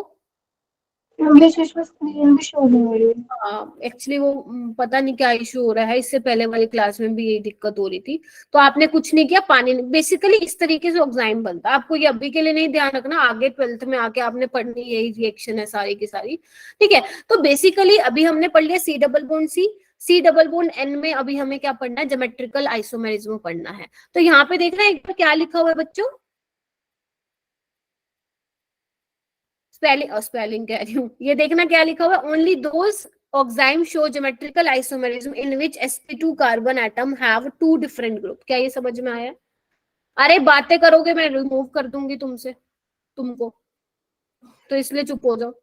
बीच बीच में स्क्रीन भी शो नहीं हो रही है। हाँ एक्चुअली वो पता नहीं क्या इशू हो रहा है, इससे पहले वाली क्लास में भी यही दिक्कत हो रही थी। तो आपने कुछ नहीं किया, पानी बेसिकली इस तरीके से ऑक्साइम बनता है। आपको ये अभी के लिए नहीं ध्यान रखना, आगे 12th में आके आपने पढ़नी यही रिएक्शन है सारी की सारी। ठीक है, तो बेसिकली अभी हमने पढ़ लिया C double bond C double bond N में अभी हमें क्या पढ़ना है? ज्योमेट्रिकल आइसोमेरिज्म पढ़ना है। तो यहाँ पे देखना एक बार क्या लिखा हुआ है बच्चों, स्पेलिंग कह रही हूँ, ये देखना क्या लिखा हुआ है। Only those oxime show geometrical isomerism in which sp2 carbon atom have 2 different group. क्या ये समझ में आया? अरे बातें करोगे मैं रिमूव कर दूंगी तुमको, तो इसलिए चुप हो जाओ।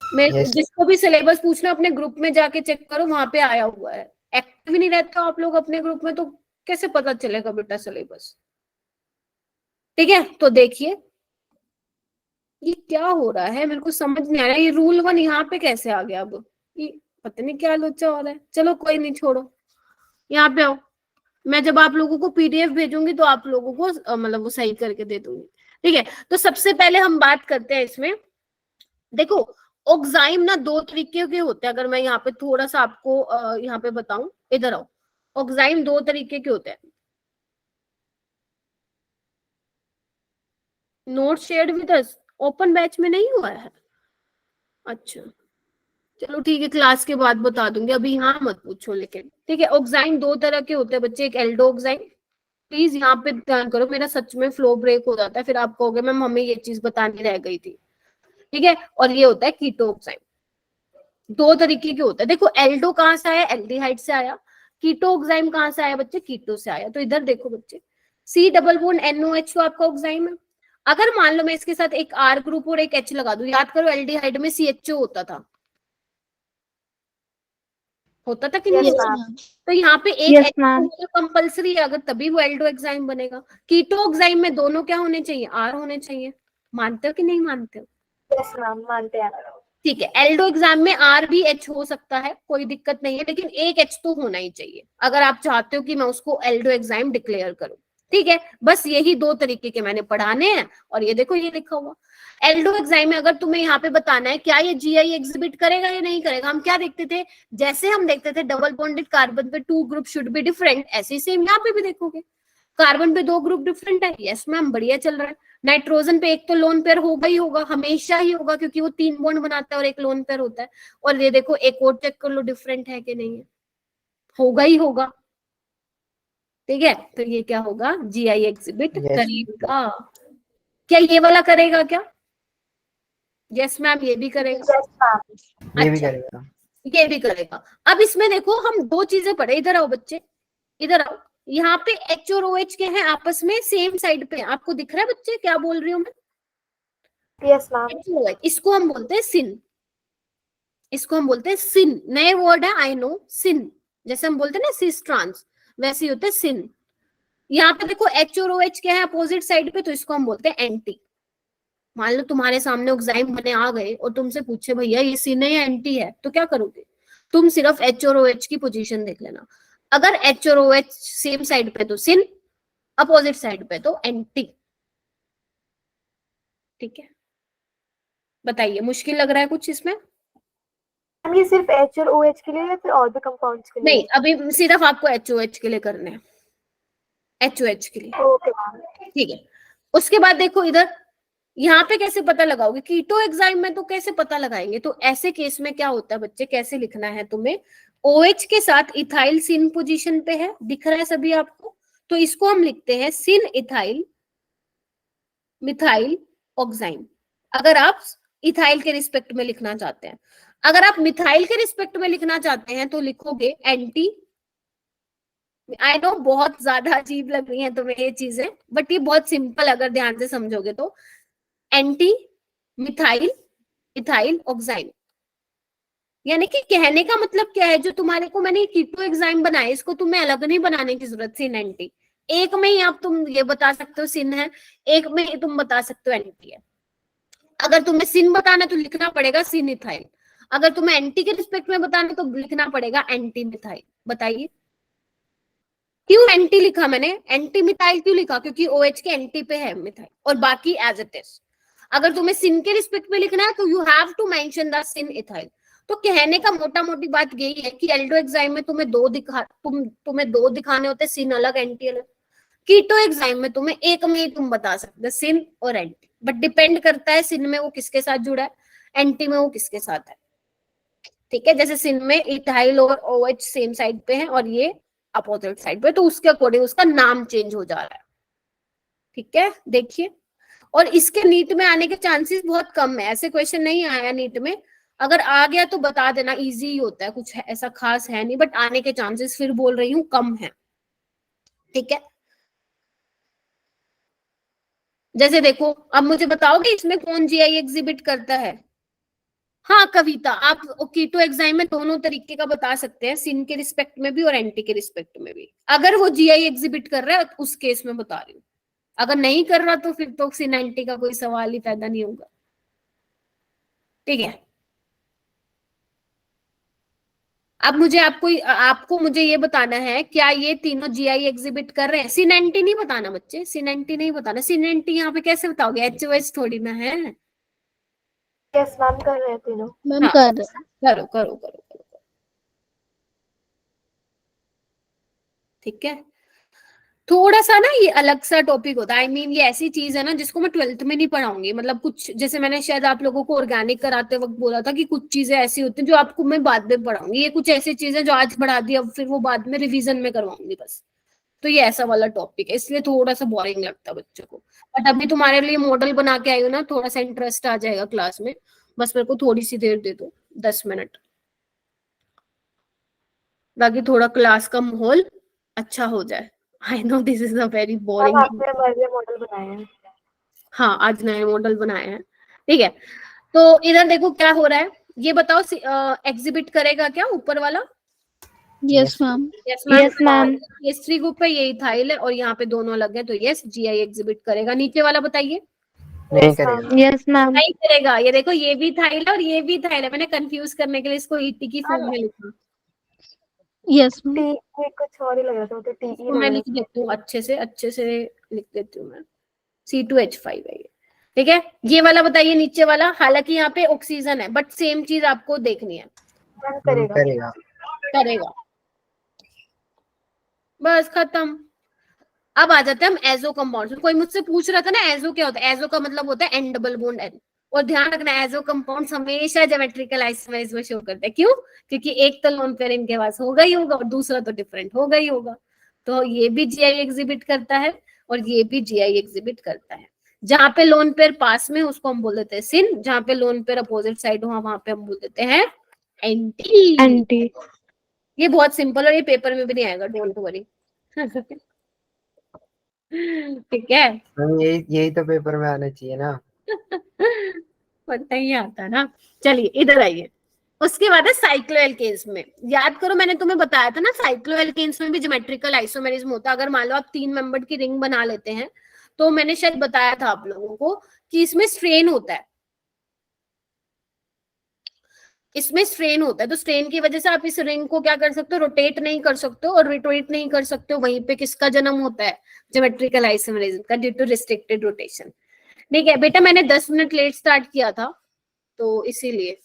मैं जिसको भी सिलेबस पूछना अपने ग्रुप में जाके चेक करो, वहां पे आया हुआ है। एक्टिव नहीं रहते हो आप लोग अपने ग्रुप में, तो कैसे पता चलेगा बेटा सिलेबस? ठीक है, तो देखिए ये क्या हो रहा है, मेरे को समझ नहीं आ रहा है। ये रूल 1 यहाँ पे कैसे आ गया? अब ये पता नहीं क्या लोचा हो रहा है। चलो कोई नहीं, छोड़ो, यहाँ पे आओ। मैं जब आप लोगों को PDF भेजूंगी तो आप लोगों को मतलब वो सही करके दे दूंगी। ठीक है, तो सबसे पहले हम बात करते हैं इसमें। देखो ऑक्साइम ना दो तरीके के होते हैं, अगर मैं यहाँ पे थोड़ा सा आपको यहाँ पे बताऊं, इधर आओ। ऑक्साइम दो तरीके के होते हैं। Note shared with us, open batch में नहीं हुआ है? अच्छा चलो ठीक है, क्लास के बाद बता दूंगी, अभी यहाँ मत पूछो लेकिन। ठीक है, ऑक्साइम दो तरह के होते हैं बच्चे, एक एल्डो ऑक्साइम। प्लीज यहाँ पे ध्यान करो, मेरा सच में फ्लो ब्रेक हो जाता है, फिर आप कहोगे मैम हमें ये चीज बतानी रह गई थी। ठीक है, और ये होता है कीटो ऑक्साइम। दो तरीके के होते हैं। देखो एल्डो कहाँ से आया? एल्डिहाइड से आया। कीटो ऑक्साइम कहाँ से आया बच्चे? कीटो से आया। तो इधर देखो बच्चे, C डबल बॉन्ड NOH तो आपका ऑक्साइम है। अगर मान लो मैं इसके साथ एक R ग्रुप और एक H लगा दूं, याद करो एल्डिहाइड में CHO होता था कि नहीं Yes, होता? ma'am. तो यहाँ पे एक Yes, H ma'am. होना कंपलसरी है, अगर तभी वो एल्डो ऑक्साइम बनेगा। कीटो ऑक्साइम में दोनों क्या होने चाहिए? R होने चाहिए। मानते हो कि नहीं मानते हो? Yes, ma'am. मानते हैं। ठीक है, एल्डो एग्जाम में R भी H हो सकता है, कोई दिक्कत नहीं है, लेकिन एक H तो होना ही चाहिए अगर आप चाहते हो कि मैं उसको एल्डो एग्जाम डिक्लेयर करूं। ठीक है, बस यही दो तरीके के मैंने पढ़ाने हैं। और ये देखो ये लिखा हुआ एल्डो एग्जाम में, अगर तुम्हें यहाँ पे बताना है क्या ये GI एग्जिबिट करेगा या नहीं करेगा, हम क्या देखते थे? जैसे हम देखते थे डबल बॉन्डेड कार्बन पे 2 ग्रुप शुड बी डिफरेंट, ऐसे ही सेम यहाँ पे भी देखोगे कार्बन पे 2 ग्रुप डिफरेंट है। यस मैम, बढ़िया चल रहा है। नाइट्रोजन पे एक तो लोन पेयर होगा ही होगा, हमेशा ही होगा, क्योंकि वो 3 बॉन्ड बनाता है और एक लोन पेयर होता है। और ये देखो एक और चेक कर लो डिफरेंट है कि नहीं है, होगा ही होगा। ठीक है, तो ये क्या होगा? GI exhibit Yes. करेगा। क्या ये वाला करेगा क्या? यस मैम, ये भी करेगा। Yes, ma'am. ये भी अच्छा, करेगा। ये भी करेगा। अब इसमें देखो हम दो चीजें पढ़े, इधर आओ बच्चे, इधर आओ। यहाँ पे H और OH के हैं आपस में सेम साइड पे, आपको दिख रहा है बच्चे क्या बोल रही हूँ मैं? Yes, ma'am. H और OH, इसको हम बोलते हैं सिन, इसको हम बोलते हैं सिन। नए वर्ड है आई नो, सिन, जैसे हम बोलते हैं ना सिस ट्रांस, वैसे ही होते हैं सिन। यहाँ पे देखो H और OH के हैं अपोजिट साइड पे, तो इसको हम बोलते हैं एंटी। मान लो तुम्हारे सामने ऑक्साइम बने आ गए और तुमसे पूछे भैया ये सिन है या एंटी है, तो क्या करोगे? तुम सिर्फ H और OH की पोजीशन देख लेना। अगर H और OH सेम साइड पे तो सिन, अपोजिट साइड पे तो एंटी। ठीक है, बताइए मुश्किल लग रहा है कुछ इसमें? मैम ये सिर्फ H और OH के लिए या फिर और भी कंपाउंड्स के लिए? नहीं, अभी सिर्फ आपको HOH के लिए करने हैं, HOH के लिए। Okay ma'am. ठीक है, उसके बाद देखो इधर, यहाँ पे कैसे पता लगाओगे? कीटो एग्जाम में तो कैसे पता लगाएंगे? तो ऐसे केस में क्या होता है बच्चे, कैसे लिखना है तुम्हें? OH के साथ इथाइल सिन पोजीशन पे है, दिख रहा है सभी आपको? तो इसको हम लिखते हैं सिन इथाइल मिथाइल ऑक्साइम, अगर आप इथाइल के रिस्पेक्ट में लिखना चाहते हैं। अगर आप मिथाइल के रिस्पेक्ट में लिखना चाहते हैं तो लिखोगे एंटी। आई नो बहुत ज्यादा अजीब लग रही है तुम्हें ये चीजें, बट ये बहुत सिंपल अगर ध्यान से समझोगे तो। एंटी मिथाइल इथाइल ऑक्साइम, यानी कि कहने का मतलब क्या है, जो तुम्हारे को मैंने कीटो एग्जाम बनाया, इसको तुम्हें अलग नहीं बनाने की जरूरत। सिन एंटी एक में ही आप तुम ये बता सकते हो सिन है, एक में ही तुम बता सकते हो एंटी है। अगर तुम्हें सिन बताना तो लिखना पड़ेगा सिन इथाइल, अगर तुम्हें एंटी के रिस्पेक्ट में बताना तो लिखना पड़ेगा एंटी मिथाइल। बताइए क्यों एंटी लिखा मैंने? एंटी मिथाइल क्यों लिखा? क्योंकि OH के एंटी पे है मिथाइल और बाकी एज इट इज। अगर तुम्हें सिन के रिस्पेक्ट में लिखना है तो you have to mention the syn ethyl. तो कहने का मोटा मोटी बात यही है कि एल्डो एग्जाम में तुम्हें तुम्हें दो दिखाने होते, सिन अलग एंटी अलग। कीटो एग्जाम में तुम्हें एक में ही तुम बता सकते सिन और एंटी, बट डिपेंड करता है सिन में वो किसके साथ जुड़ा है, एंटी में वो किसके साथ है। ठीक है, जैसे सिन में इथाइल और OH सेम साइड पे है और ये अपोजिट साइड पे, तो उसके अकॉर्डिंग उसका नाम चेंज हो जा रहा है। ठीक है, देखिए, और इसके नीट में आने के चांसेस बहुत कम है, ऐसे क्वेश्चन नहीं आया नीट में। अगर आ गया तो बता देना, इजी ही होता है, कुछ ऐसा खास है नहीं, बट आने के चांसेस फिर बोल रही हूँ कम है। ठीक है, जैसे देखो अब मुझे बताओगे इसमें कौन GI एग्जिबिट करता है? हाँ कविता, आप कीटो एग्जाम में दोनों तरीके का बता सकते हैं, सिन के रिस्पेक्ट में भी और एंटी के रिस्पेक्ट में भी। अगर वो GI एग्जिबिट कर रहा है उस केस में बता रही हूँ, अगर नहीं कर रहा तो फिर तो सिन एंटी का कोई सवाल ही पैदा नहीं होगा। ठीक है, अब मुझे आपको मुझे ये बताना है, क्या ये तीनों जीआई एग्जिबिट कर रहे हैं? C90 नहीं बताना बच्चे, C90 नहीं बताना। C90 यहाँ पे कैसे बताओगे, HOH थोड़ी ना है। यस मैम, कर रहे हैं तीनों। मैम हाँ, कर रहे हैं। करो करो करो करो, ठीक है। थोड़ा सा ना ये अलग सा टॉपिक होता है, ये ऐसी चीज है ना जिसको मैं 12th में नहीं पढ़ाऊंगी। मतलब कुछ जैसे मैंने शायद आप लोगों को ऑर्गेनिक कराते वक्त बोला था कि कुछ चीजें ऐसी होती हैं जो आपको मैं बाद में पढ़ाऊंगी। ये कुछ ऐसी चीजें जो आज पढ़ा दी, अब फिर वो बाद में रिवीजन में करवाऊंगी बस। तो ये ऐसा वाला टॉपिक है, इसलिए थोड़ा सा बोरिंग लगता है बच्चों को। बट अभी तुम्हारे लिए मॉडल बना के आई हूँ ना, थोड़ा सा इंटरेस्ट आ जाएगा क्लास में। बस मेरे को थोड़ी सी देर दे दो, 10 मिनट, ताकि थोड़ा क्लास का माहौल अच्छा हो जाए। I know this is a very ma'am boring. आपने हमारे लिए मॉडल बनाए हैं। हाँ, आज नए मॉडल बनाए हैं, ठीक है। तो इधर देखो क्या हो रहा है, ये बताओ एग्जिबिट करेगा क्या ऊपर वाला? Yes ma'am. Yes ma'am. Yes ma'am. केस3 ग्रुप है, ये इथाइल है और यहाँ पे दोनों अलग है, तो यस जीआई एग्जिबिट करेगा। नीचे वाला बताइए। नहीं करेगा। Yes ma'am. नहीं करेगा। ये देखो, ये भी इथाइल है और ये भी इथाइल है। मैंने कंफ्यूज करने के लिए इसको ईटी की फॉर्म में लिखा। Yes ma'am. टी ये कुछ और ही लग रहा था, तो टी इसको मैं लिख देती हूँ अच्छे से लिख देती हूँ मैं। C2H5 है ये, ठीक है। ये वाला बताइए, नीचे वाला। हालांकि यहाँ पे ऑक्सीजन है, बट सेम चीज आपको देखनी है। करेगा। करेगा। करेगा, बस खत्म। अब आ जाते हैं हम एजो कंपाउंड। कोई मुझसे पूछ रहा था ना एजो क्या होता है। एजो का मतलब होता है एन डबल बॉन्ड एन। और ध्यान रखना, एजो कंपाउंड हमेशा ज्योमेट्रिकल आइसोमरेज में शो करते हैं। क्यों? क्योंकि एक तो लोन पेयर इनके पास होगा ही होगा और दूसरा तो डिफरेंट होगा ही होगा। तो ये भी जीआई एग्जिबिट करता है और ये भी जीआई एग्जिबिट करता है। जहां पे लोन पेयर पास में उसको हम बोल देते हैं सिन, जहां पे लोन पेयर अपोजिट साइड हो वहां पे हम बोल देते हैं एंटी। एंटी। ये बहुत सिंपल और ये पेपर में भी नहीं आएगा, डोंट वरी। ठीक है। यही तो पेपर में आना चाहिए ना। पर नहीं आता ना। चलिए इधर आइए। उसके बाद है साइक्लोएल्केन्स में। याद करो, मैंने तुम्हें बताया था ना, साइक्लोएल्केन्स में भी ज्योमेट्रिकल आइसोमेरिज्म होता है। अगर मान लो आप 3 मेंबर की रिंग बना लेते हैं, तो मैंने शायद बताया था आप लोगों को कि इसमें स्ट्रेन होता है। इसमें स्ट्रेन होता है, तो स्ट्रेन की वजह से आप इस रिंग को क्या कर सकते हो, रोटेट नहीं कर सकते हो और रोटेट नहीं कर सकते हो। वहीं पे किसका जन्म होता है, ज्योमेट्रिकल आइसोमेरिज्म का, ड्यू टू रिस्ट्रिक्टेड रोटेशन। ठीक है बेटा, मैंने 10 मिनट लेट स्टार्ट किया था तो इसीलिए।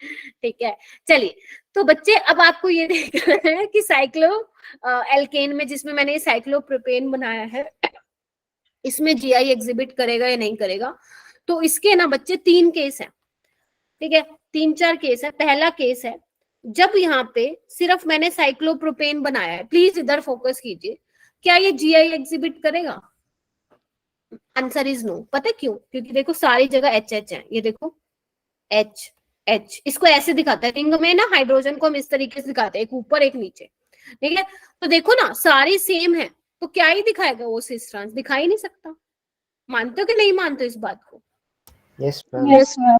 ठीक है, चलिए। तो बच्चे अब आपको ये देखना है कि साइक्लो एल्केन में, जिसमें मैंने साइक्लोप्रोपेन बनाया है, इसमें जीआई एग्जिबिट करेगा या नहीं करेगा। तो इसके ना बच्चे 3 केस हैं, ठीक है। 3-4 केस है। पहला केस है जब यहाँ पे सिर्फ मैंने साइक्लोप्रोपेन बनाया है। प्लीज इधर फोकस कीजिए, क्या ये जीआई एग्जिबिट करेगा? Answer is no. पता है क्यों? क्योंकि देखो सारी जगह एच एच है। ये देखो एच एच, इसको ऐसे दिखाता है रिंग में ना, हाइड्रोजन को हम इस तरीके से दिखाते हैं, एक ऊपर एक नीचे, ठीक है। तो देखो ना सारी सेम है, तो क्या ही दिखाएगा वो सिस ट्रांस? दिखा ही नहीं सकता। मानते हो कि नहीं मानते हो इस बात को? Yes ma'am. Yes ma'am.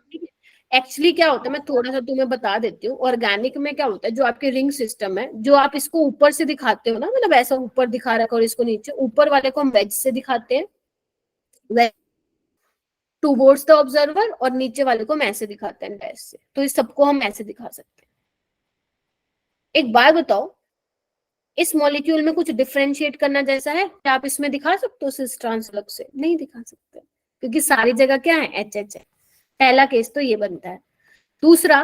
Actually क्या होता है, मैं थोड़ा सा तुम्हें बता देती हूँ। ऑर्गेनिक में क्या होता है, जो आपके रिंग सिस्टम है, जो आप इसको ऊपर से दिखाते हो ना, मतलब ऐसा ऊपर दिखा रखा और इसको नीचे, ऊपर वाले को हम वेज से दिखाते हैं, टूवर्ड्स द ऑब्जर्वर, और नीचे वाले को हम ऐसे दिखाते हैं डैश से। तो इस सबको हम ऐसे दिखा सकते हैं। एक बात बताओ, इस मॉलिक्यूल में कुछ डिफरेंशिएट करना जैसा है? क्या आप इसमें दिखा सकते हो सिस ट्रांस अलग से? नहीं दिखा सकते, क्योंकि सारी जगह क्या है, एच एच है। पहला केस तो ये बनता है। दूसरा,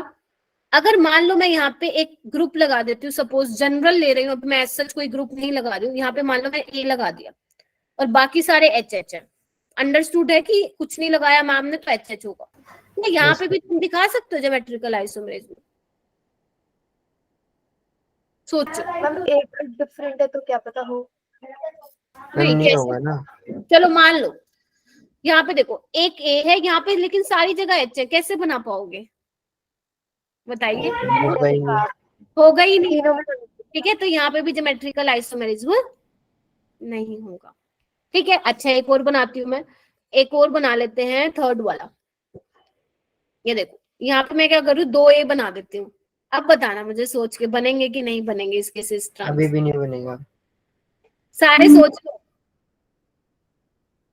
अगर मान लो मैं यहाँ पे एक ग्रुप लगा देती हूँ, सपोज जनरल ले रही हूँ, मैं सच कोई ग्रुप नहीं लगा रही हूँ, यहाँ पे मान लो मैं ए लगा दिया और बाकी सारे एच एच है। अंडरस्टूड है कि कुछ नहीं लगाया मैम ने तो एच एच होगा? नहीं, यहाँ पे भी तुम दिखा सकते हो ज्योमेट्रिकल आइसोमेरिज्म। सोचो। मैम एक डिफरेंट है तो क्या पता हो। नहीं, नहीं होगा ना। चलो मान लो यहाँ पे देखो एक ए है यहाँ पे, लेकिन सारी जगह एच है, कैसे बना पाओगे बताइए? होगा ही नहीं। होगा ही नहीं, तीनों में ठीक है। तो यहाँ पे भी ज्योमेट्रिकल आइसोमेरिज्म नहीं होगा, ठीक है। अच्छा, एक और बनाती हूँ मैं, एक और बना लेते हैं, थर्ड वाला। ये देखो यहाँ पे मैं क्या करूँ, 2A बना देती हूँ। अब बताना मुझे सोच के, बनेंगे कि नहीं बनेंगे इसके सिस ट्रांस? अभी भी नहीं बनेगा। सारे सोच लो।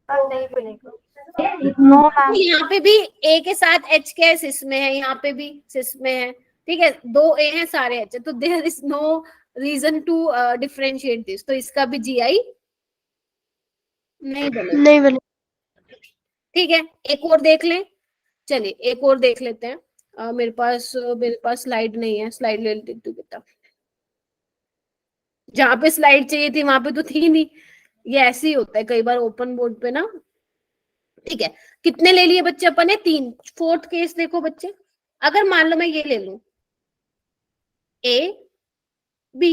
नहीं बनेगा। No ma'am. यहाँ पे भी ए के साथ एच के सिस में है, यहाँ पे भी सिस में है, ठीक है, 2 ए हैं, सारे एच है, तो there is no reason to differentiate this, तो इसका भी जीआई नहीं बनेगा। नहीं बने। ठीक है, एक और देख लें, चलिए एक और देख लेते हैं। मेरे पास स्लाइड नहीं है, स्लाइड ले लेती हूँ बेटा। जहां पे स्लाइड चाहिए थी वहां पे तो थी नहीं, ये ऐसे ही होता है कई बार ओपन बोर्ड पे ना। ठीक है, कितने ले लिए बच्चे अपन ने? 3। फोर्थ केस देखो बच्चे, अगर मान लो मैं ये ले लूं A B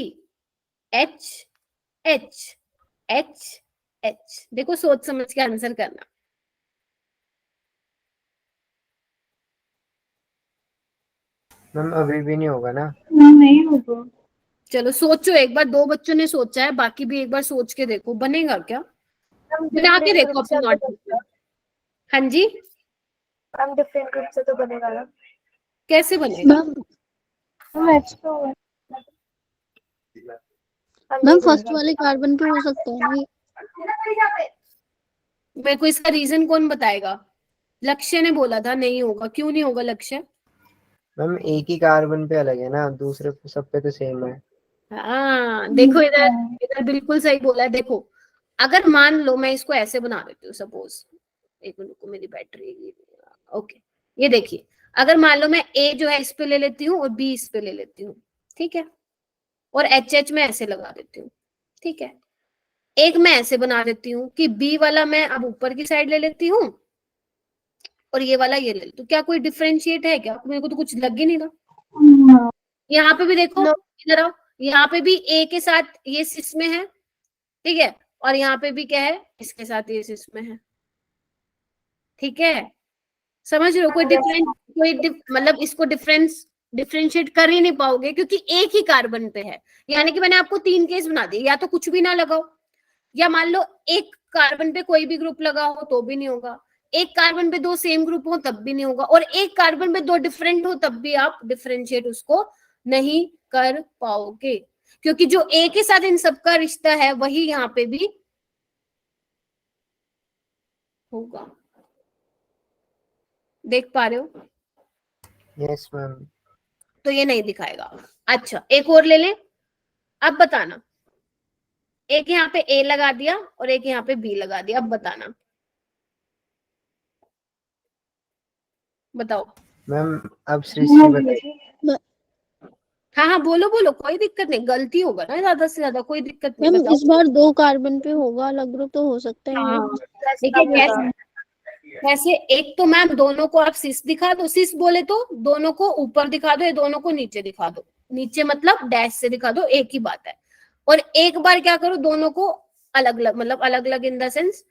H H H H, देखो सोच समझ के आंसर करना। मैम अभी भी नहीं होगा ना? नहीं होगा। चलो सोचो एक बार, 2 बच्चों ने सोचा है, बाकी भी एक बार सोच के देखो, बनेगा क्या? हम बना के डिफरेंट देखो ग्रुप से अपने तो नोटबुक में। बनेगा। हाँ जी, हम डिफरेंट ग्रुप से तो बनेगा ना। कैसे बनेगा? मैच तो है। हम मैम नहीं फर्स्ट बनेगा। वाले कार्बन पे हो सकता है ना ये? मेरे को इसका रीजन कौन बताएगा? लक्ष्य ने बोला था नहीं होगा, क्यों नहीं होगा लक्ष्य? मैम एक ही कार्बन पे अलग है ना, दूसरे सब पे तो सेम है। हाँ देखो, इधर इधर बिल्कुल सही बोला है। देखो अगर मान लो मैं इसको ऐसे बना देती हूँ, सपोज, एक मिनट को, मेरी बैटरी, ओके, ये देखिए, अगर मान लो मैं ए जो है इस पे ले लेती हूँ और बी इस पे ले लेती हूँ, ठीक है, और एच एच में ऐसे लगा देती हूँ, ठीक है, एक मैं ऐसे बना देती हूँ कि बी वाला मैं अब ऊपर की साइड ले लेती हूँ और ये वाला ये ले लेती हूँ, क्या कोई डिफरेंशिएट है क्या? मेरे को तो कुछ लग ही नहीं रहा। यहाँ पे भी देखो, इधर आओ, यहाँ पे भी ए के साथ ये सिस में है, ठीक है, और यहाँ पे भी क्या है, इसके साथ ये सिस में है, ठीक है, समझ रहे हो? मतलब इसको डिफरेंशिएट कर ही नहीं पाओगे क्योंकि एक ही कार्बन पे है। यानी कि मैंने आपको 3 केस बना दिए, या तो कुछ भी ना लगाओ, या मान लो एक कार्बन पे कोई भी ग्रुप लगा हो तो भी नहीं होगा, एक कार्बन पे 2 सेम ग्रुप हो तब भी नहीं होगा, और एक कार्बन पे 2 डिफरेंट हो तब भी आप डिफरेंशिएट उसको नहीं कर पाओगे, क्योंकि जो ए के साथ इन सबका रिश्ता है वही यहाँ पे भी होगा। देख पा रहे हो? Yes ma'am. तो ये नहीं दिखाएगा। अच्छा एक और ले लें, अब बताना, एक यहाँ पे ए लगा दिया और एक यहाँ पे बी लगा दिया, अब बताना, बताओ। मैम अब सृष्टि बताइए। हाँ हाँ बोलो बोलो, कोई दिक्कत नहीं, गलती होगा ना ज्यादा से ज्यादा, कोई दिक्कत नहीं, मैम बताओ। इस बार 2 कार्बन पे होगा अलग ग्रुप तो हो सकता है। हाँ देखिए कैसे, वैसे एक तो मैम दोनों को आप सिस दिखा दो, सिस बोले तो दोनों को ऊपर दिखा दो या दोनों को नीचे दिखा दो, नीचे मतलब डैश से दिखा दो, एक ही बात है। और एक बार क्या करो, दोनों को अलग अलग, मतलब अलग अलग इन द सेंस,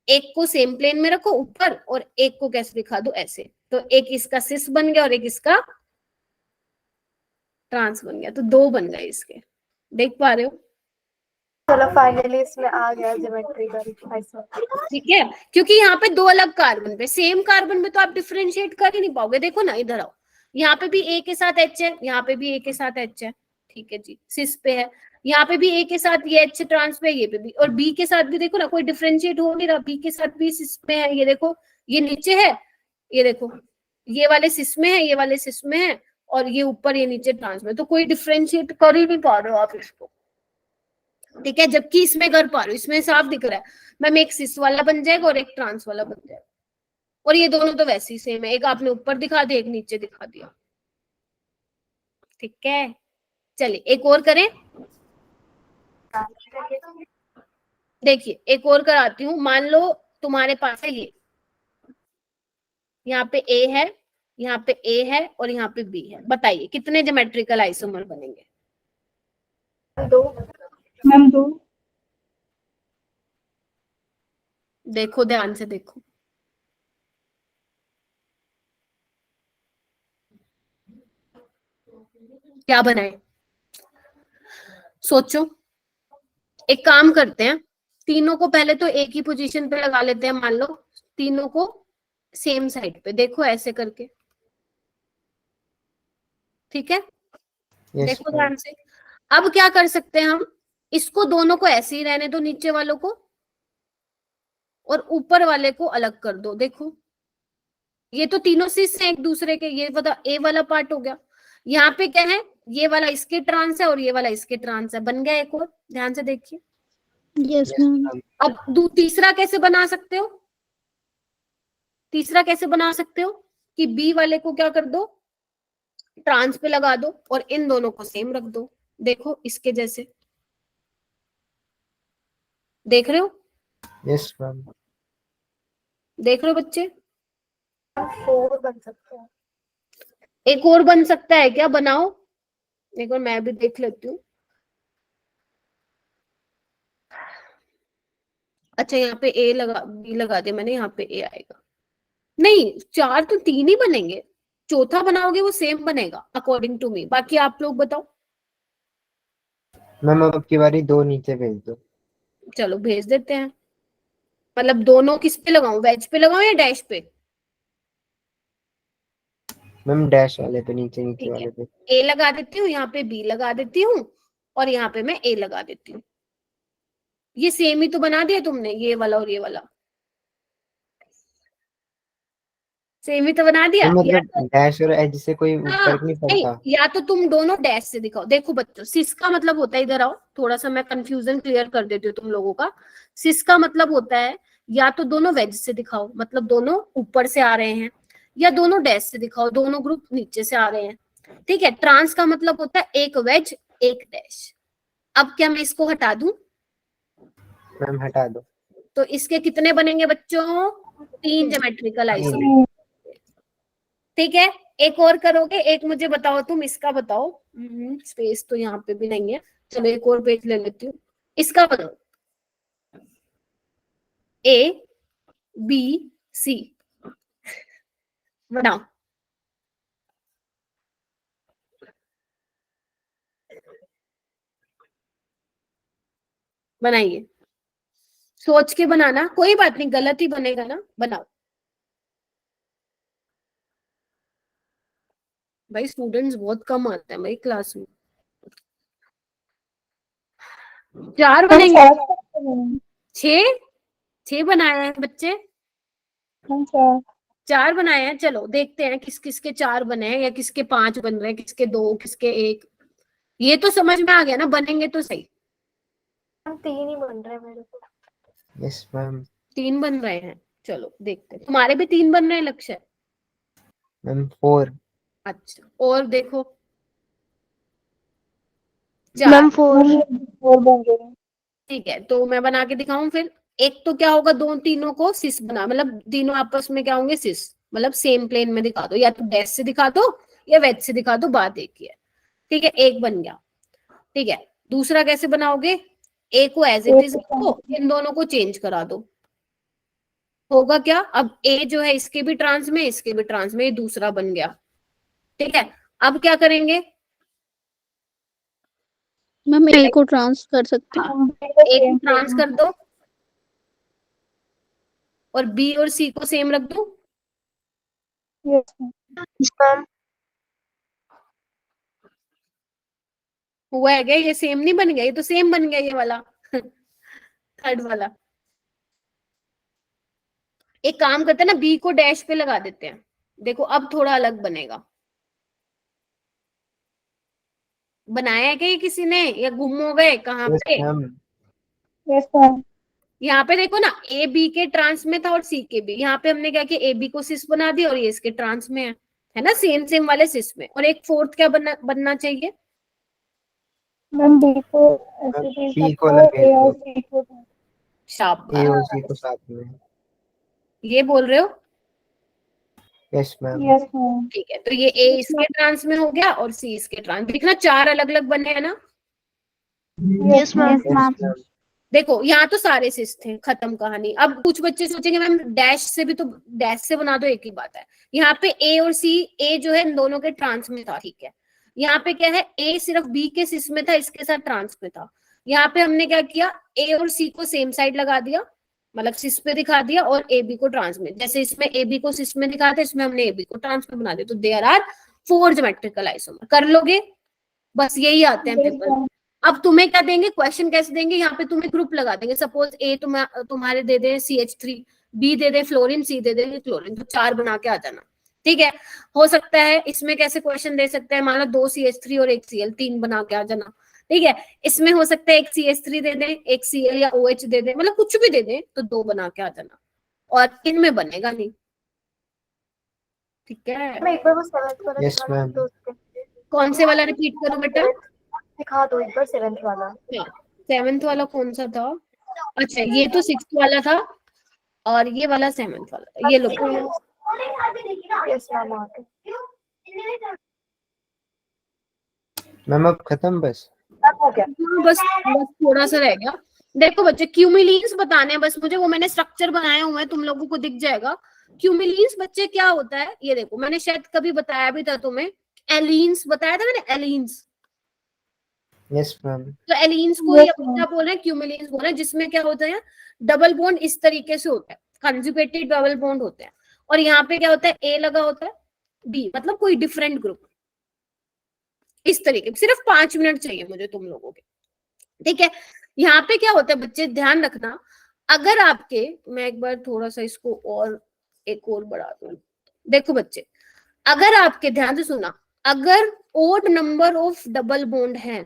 एक को सेम प्लेन में रखो ऊपर और एक को कैसे दिखा दो, ऐसे, तो एक इसका सिस बन गया और एक इसका ट्रांस बन गया, तो 2 बन गए इसके। देख पा रहे हो? चलो फाइनली इसमें आ गया ज्योमेट्री का ऐसा। ठीक है, क्योंकि यहाँ पे 2 अलग कार्बन पे, सेम कार्बन पे तो आप डिफरेंशिएट कर ही नहीं पाओगे। देखो ना, इधर आओ, यहाँ पे भी ए के साथ एच है, यहाँ पे भी ए के साथ एच है, ठीक है जी, सिस पे है, यहाँ पे भी ए के साथ ये एच ट्रांस पे, ये पे भी, और बी के साथ भी देखो ना, कोई डिफरेंशिएट हो नहीं रहा, बी के साथ भी सिस पे है, ये देखो, ये नीचे है, ये देखो, ये वाले सिस में है, ये वाले सिस में है, और ये ऊपर ये नीचे ट्रांस में, तो कोई डिफरेंशिएट कर ही नहीं पा रहे हो आप इसको, ठीक है, जबकि इसमें कर पा रहे हो, इसमें साफ दिख रहा है मैम, एक सिस वाला बन जाएगा और एक ट्रांस वाला बन जाएगा, और ये दोनों तो वैसे ही सेम है, एक आपने ऊपर दिखा दिया एक नीचे दिखा दिया, ठीक है। चलिए एक और करें, देखिए एक और कराती हूँ, मान लो तुम्हारे पास है ये, यहाँ पे ए है, यहाँ पे ए है और यहाँ पे बी है, बताइए कितने ज्योमेट्रिकल आइसोमर बनेंगे? 2। मैम 2। देखो ध्यान से देखो, क्या बनाए, सोचो। एक काम करते हैं, तीनों को पहले तो एक ही पोजीशन पे लगा लेते हैं, मान लो तीनों को सेम साइड पे, देखो ऐसे करके, ठीक है, यस देखो ध्यान से। अब क्या कर सकते हैं हम, इसको दोनों को ऐसे ही रहने दो, नीचे वालों को, और ऊपर वाले को अलग कर दो, देखो ये तो तीनों सिस हैं एक दूसरे के, ये वाला ए वाला पार्ट हो गया। यहाँ पे क्या है, ये वाला इसके ट्रांस है और ये वाला इसके ट्रांस है, बन गया एक और, ध्यान से देखिए। Yes ma'am. अब तीसरा कैसे बना सकते हो, तीसरा कैसे बना सकते हो कि बी वाले को क्या कर दो, ट्रांस पे लगा दो और इन दोनों को सेम रख दो। देखो इसके जैसे, देख रहे हो, यस मैम। देख रहे हो बच्चे। 4 बन सकते हैं। एक और बन सकता है क्या, बनाओ एक बार, मैं भी देख लेती हूँ। अच्छा यहाँ पे ए लगा, बी लगा दिया मैंने, यहाँ पे ए आएगा। नहीं, 4 तो 3 ही बनेंगे, चौथा बनाओगे वो सेम बनेगा अकॉर्डिंग टू मी। बाकी आप लोग बताओ। मैम अब की बारी 2 नीचे भेज दो। चलो भेज देते हैं। मतलब दोनों किस पे लगाऊं, वेज पे लगाऊं या डैश पे? मैम डैश वाले पे, नीचे नीचे ठीक है, वाले पे। ए लगा देती हूँ, यहाँ पे बी लगा देती हूँ और यहाँ पे मैं ए लगा देती हूँ। ये सेम ही तो बना दिया तुमने, ये वाला और ये वाला सेम ही तो बना दिया। तो मतलब डैश और एज से कोई हाँ, फर्क नहीं नहीं, पड़ता? या तो तुम दोनों डैश से दिखाओ। देखो बच्चों, सिस का मतलब होता है, इधर आओ थोड़ा सा मैं कंफ्यूजन क्लियर कर देती हूँ तुम लोगों का। सिस का मतलब होता है या तो दोनों वेज से दिखाओ, मतलब दोनों ऊपर से आ रहे हैं, या दोनों डैश से दिखाओ, दोनों ग्रुप नीचे से आ रहे हैं। ठीक है, ट्रांस का मतलब होता है एक वेज एक डैश। अब क्या मैं इसको हटा दूं? मैम हटा दो। तो इसके कितने बनेंगे बच्चों? 3 ज्योमेट्रिकल आइसोमेर। ठीक है, एक और करोगे, एक मुझे बताओ, तुम इसका बताओ। स्पेस तो यहाँ पे भी नहीं है, चलो एक और पेज ले लेती हूँ। इसका बताओ, ए बी सी बनाओ। बनाइए, सोच के बनाना, कोई बात नहीं, गलत ही बनेगा ना, बनाओ। भाई स्टूडेंट्स बहुत कम आते हैं भाई क्लास में। 4 हम बनेंगे? 4 करते हैं। 6 बनाए हैं बच्चे, हम 4। 4 बनाए हैं। चलो देखते हैं किस किस के 4 बने हैं, या किसके 5 बन रहे हैं, किसके 2, किसके 1। ये तो समझ में आ गया ना, बनेंगे तो सही। हम 3 ही बन रहे हैं मेरे को। Yes ma'am. 3 बन रहे हैं, चलो देखते हैं। तुम्हारे भी 3 बन रहे हैं लक्ष्य? मैम 4। अच्छा, और देखो 4। मैम 4। 4 बन रहे हैं। ठीक है, तो मैं बना के दिखाऊं फिर। एक तो क्या होगा, दो तीनों को सिस बना, मतलब तीनों आपस में क्या होंगे, सिस, मतलब सेम प्लेन में दिखा दो, या तो डैश से दिखा दो या वेज से दिखा दो, बात एक ही है। ठीक है, एक बन गया। ठीक है, दूसरा कैसे बनाओगे? ए को एज इट इज रखो, इन दोनों को चेंज करा दो। होगा क्या, अब ए जो है इसके भी ट्रांस में, इसके भी ट्रांस में, ये दूसरा बन गया। ठीक है, अब क्या करेंगे? मैम ए को ट्रांस कर सकते हैं। हम ए को सेम ट्रांस कर दो और बी और सी को सेम रख दो। Yes ma'am. हुआ है क्या? ये सेम नहीं बन गया, ये तो सेम बन गया ये वाला थर्ड वाला। एक काम करते हैं ना, बी को डैश पे लगा देते हैं, देखो अब थोड़ा अलग बनेगा। बनाया है क्या ये किसी ने, या गुम हो गए कहाँ यस पे? मैम। Yes ma'am. यहाँ पे देखो ना, ए बी के ट्रांस में था और सी के भी। यहाँ पे हमने क्या किया, ए बी को सिस बना दिया और ये इसके ट्रांस में है ना, सेम सेम वाले सिस में। और एक फोर्थ क्या बनना चाहिए? मैम बी को ऐसे भी सी को सकते अलग हैं, ए और भेज सी को। दो, ए शाबाश, और सी को साथ में। ये बोल रहे हो? Yes ma'am. Yes ma'am. ठीक है, तो ये ए इसके ट्रांस में हो गया और सी इसके ट्रांस। दिखना 4 अलग अलग बने हैं ना। Yes ma'am. Yes ma'am. देखो यहाँ तो सारे सिस थे, खत्म कहानी। अब कुछ बच्चे सोचेंगे मैम डैश से भी, तो डैश से बना दो, एक ही बात है। यहाँ पे ए और सी, ए जो है इन दोनों के ट्रांस में था, ठीक है। यहाँ पे क्या है, ए सिर्फ बी के सिस में था, इसके साथ ट्रांस में था। यहाँ पे हमने क्या किया, ए और सी को सेम साइड लगा दिया, मतलब सिस पे दिखा दिया, और ए बी को ट्रांस में। जैसे इसमें ए बी को सिस में दिखा था, इसमें हमने ए बी को ट्रांस में बना दिया। तो देयर आर 4 ज्योमेट्रिकल आइसोमर। कर लोगे? बस यही आते हैं पेपर। अब तुम्हें क्या देंगे, क्वेश्चन कैसे देंगे, यहाँ पे तुम्हें ग्रुप लगा देंगे। सपोज ए तुम्हारे दे दे CH3, बी दे दे फ्लोरीन, सी दे दे क्लोरीन, तो 4 बना के आ जाना। ठीक है। हो सकता है इसमें कैसे क्वेश्चन दे सकते हैं, मान लो 2 CH3 और 1 Cl, 3 बना के आ जाना। ठीक है, इसमें हो सकता है एक CH3 दे दें, एक Cl या OH दे दें, मतलब कुछ भी दे दें तो 2 बना के आ जाना, और इनमें बनेगा नहीं। ठीक है, मैं एक बार वो 7th वाला Yes, दिखा ma'am. दो उसके कौन से वाला रिपीट करूं बेटा? दिखा दो एक बार 7th वाला। 7th वाला कौन सा था? अच्छा, ये तो 6th वाला था, और ये वाला 7th वाला, ये लो। यस मैम आ गए। मैम अब खत्म बस? हो गया। हाँ, बस थोड़ा सा रह गया। देखो बच्चे, क्यूमिलीन्स बताने हैं बस मुझे, वो मैंने स्ट्रक्चर बनाए हुए हैं, तुम लोगों को दिख जाएगा। क्यूमिलीन्स बच्चे क्या होता है ये देखो, मैंने शायद कभी बताया भी था तुम्हें, एलीन्स बताया था मैंने, एलीन्स। Yes ma'am. तो एलीन्स को Yes, ही अपन क्या बोल रहे हैं, क्यूमिलीन्स बोल रहे हैं, जिसमें क्या होता है, डबल बॉन्ड इस तरीके से होता है, कंजुगेटेड डबल बॉन्ड होते हैं, और यहाँ पे क्या होता है, ए लगा होता है, बी, मतलब कोई डिफरेंट ग्रुप, इस तरीके। सिर्फ 5 मिनट चाहिए मुझे तुम लोगों के, ठीक है। यहाँ पे क्या होता है बच्चे, ध्यान रखना, अगर आपके, मैं एक बार थोड़ा सा इसको और एक और बढ़ा दूं। देखो बच्चे, अगर आपके, ध्यान से सुना, अगर odd number of double bond है,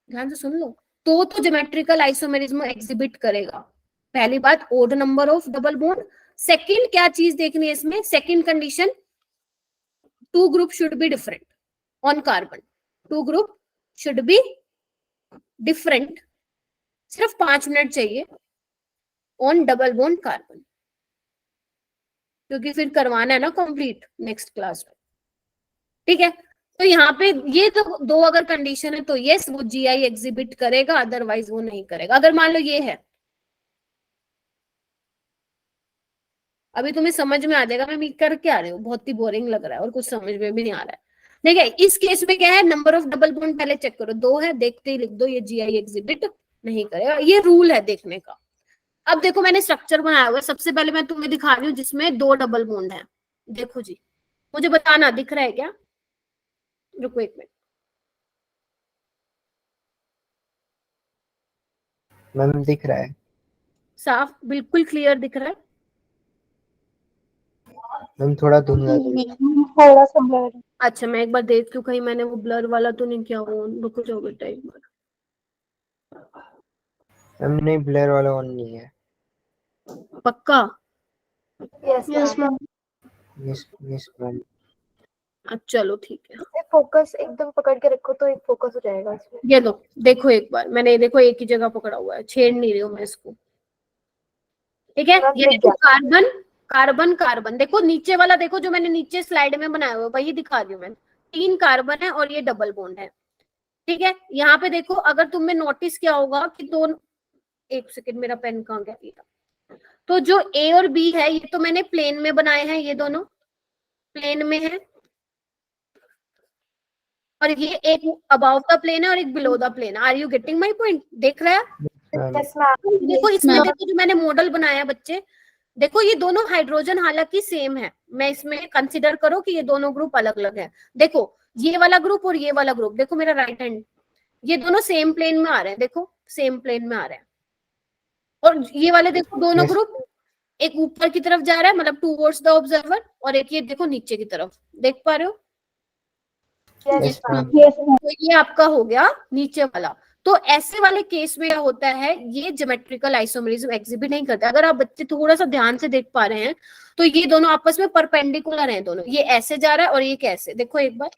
ध्यान से सुन लो, तो ज्योमेट्रिकल आइसोमेरिज्म एग्जिबिट करेगा। पहली बात, odd number of double bond. Second क्या चीज देखनी है इसमें, second condition, 2 group should be different on carbon, 2 group should be different. सिर्फ 5 मिनट चाहिए ऑन डबल बॉन्ड कार्बन, क्योंकि फिर करवाना है ना कंप्लीट नेक्स्ट क्लास में। ठीक है, तो यहाँ पे ये तो 2 अगर कंडीशन है तो यस वो जीआई एग्जिबिट करेगा, अदरवाइज वो नहीं करेगा। अगर मान लो ये है, अभी तुम्हें समझ में आ जाएगा मैं कर क्या रही हूँ, बहुत ही बोरिंग लग रहा है और कुछ समझ में भी नहीं आ रहा है। ठीक है, इस केस में क्या है, नंबर ऑफ डबल बॉन्ड पहले चेक करो, 2 है, देखते ही लिख दो ये जीआई एग्जिबिट नहीं करेगा, ये रूल है देखने का। अब देखो मैंने स्ट्रक्चर बनाया हुआ है, सबसे पहले मैं तुम्हें दिखा रही हूँ जिसमें 2 डबल बॉन्ड है। देखो जी, मुझे बताना दिख रहा है क्या, रुको एक मिनट। मैम दिख रहा है। साफ बिल्कुल क्लियर दिख रहा है? मैम थोड़ा धुंधला थोड़ा सा ब्लर। अच्छा, मैं एक बार देखती हूँ कहीं मैंने वो ब्लर वाला तो नहीं किया हुआ, रुको जाओ बेटा एक बार। मैम नहीं, ब्लर वाला ऑन नहीं है। पक्का? Yes ma'am. Yes yes ma'am. चलो ठीक है, फोकस एकदम पकड़ के रखो तो एक फोकस हो जाएगा इसमें। ये लो देखो एक बार, मैंने देखो एक ही जगह पकड़ा हुआ है, छेड़ नहीं रही हूँ मैं इसको। ठीक है, ये देखो कार्बन कार्बन कार्बन, देखो नीचे वाला, देखो जो मैंने नीचे स्लाइड में बनाया हुआ है वही दिखा रही हूँ मैं। 3 कार्बन है और ये डबल बॉन्ड है। ठीक है, यहाँ पे देखो, अगर तुमने नोटिस किया होगा कि दोनों, एक सेकेंड मेरा पेन कहाँ गया, तो जो ए और बी है ये तो मैंने प्लेन में बनाए हैं, ये दोनों प्लेन में है, और ये एक अबाव द प्लेन है और एक below the plane. Are you getting my point? देख रहा है? Yes ma'am. देखो इसमें देखो जो मैंने मॉडल बनाया है बच्चे, देखो ये दोनों हाइड्रोजन हालांकि सेम है, मैं इसमें कंसीडर करो कि ये दोनों ग्रुप अलग अलग है। देखो ये वाला ग्रुप और ये वाला ग्रुप, देखो मेरा राइट हैंड, ये दोनों सेम प्लेन में आ रहे हैं, देखो सेम प्लेन में आ रहे हैं। और ये वाले देखो दोनों ग्रुप, एक ऊपर की तरफ जा रहा है मतलब टूवर्ड्स द ऑब्जर्वर, और एक ये देखो नीचे की तरफ, देख पा रहे हो? Yes ma'am. तो ये आपका हो गया नीचे वाला। तो ऐसे वाले केस में क्या होता है, ये ज्योमेट्रिकल आइसोमेरिज्म एग्जिबिट नहीं करता। अगर आप बच्चे थोड़ा सा ध्यान से देख पा रहे हैं तो ये दोनों आपस में परपेंडिकुलर हैं, दोनों, ये ऐसे जा रहा है और ये कैसे, देखो एक बार,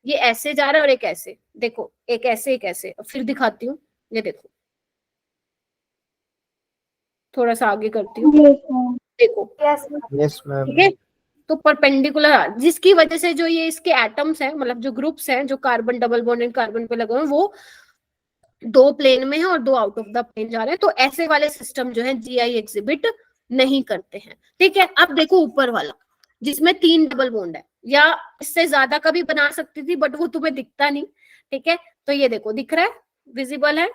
ये ऐसे जा रहा है और एक ऐसे, देखो एक ऐसे एक ऐसे, फिर दिखाती हूँ, ये देखो थोड़ा सा आगे करती हूँ, देखो यस मैम। ठीक है। तो परपेंडिकुलर, जिसकी वजह से जो ये इसके एटम्स हैं, मतलब जो ग्रुप्स हैं जो कार्बन डबल बॉन्डेड कार्बन पे लगे हुए हैं, वो 2 प्लेन में है और 2 आउट ऑफ द प्लेन जा रहे हैं। तो ऐसे वाले सिस्टम जो है जीआई एग्जिबिट नहीं करते हैं। ठीक है, अब देखो ऊपर वाला जिसमें 3 डबल बॉन्ड है, या इससे ज्यादा का भी बना सकती थी बट वो तुम्हें दिखता नहीं। ठीक है, तो ये देखो दिख रहा है, विजिबल है?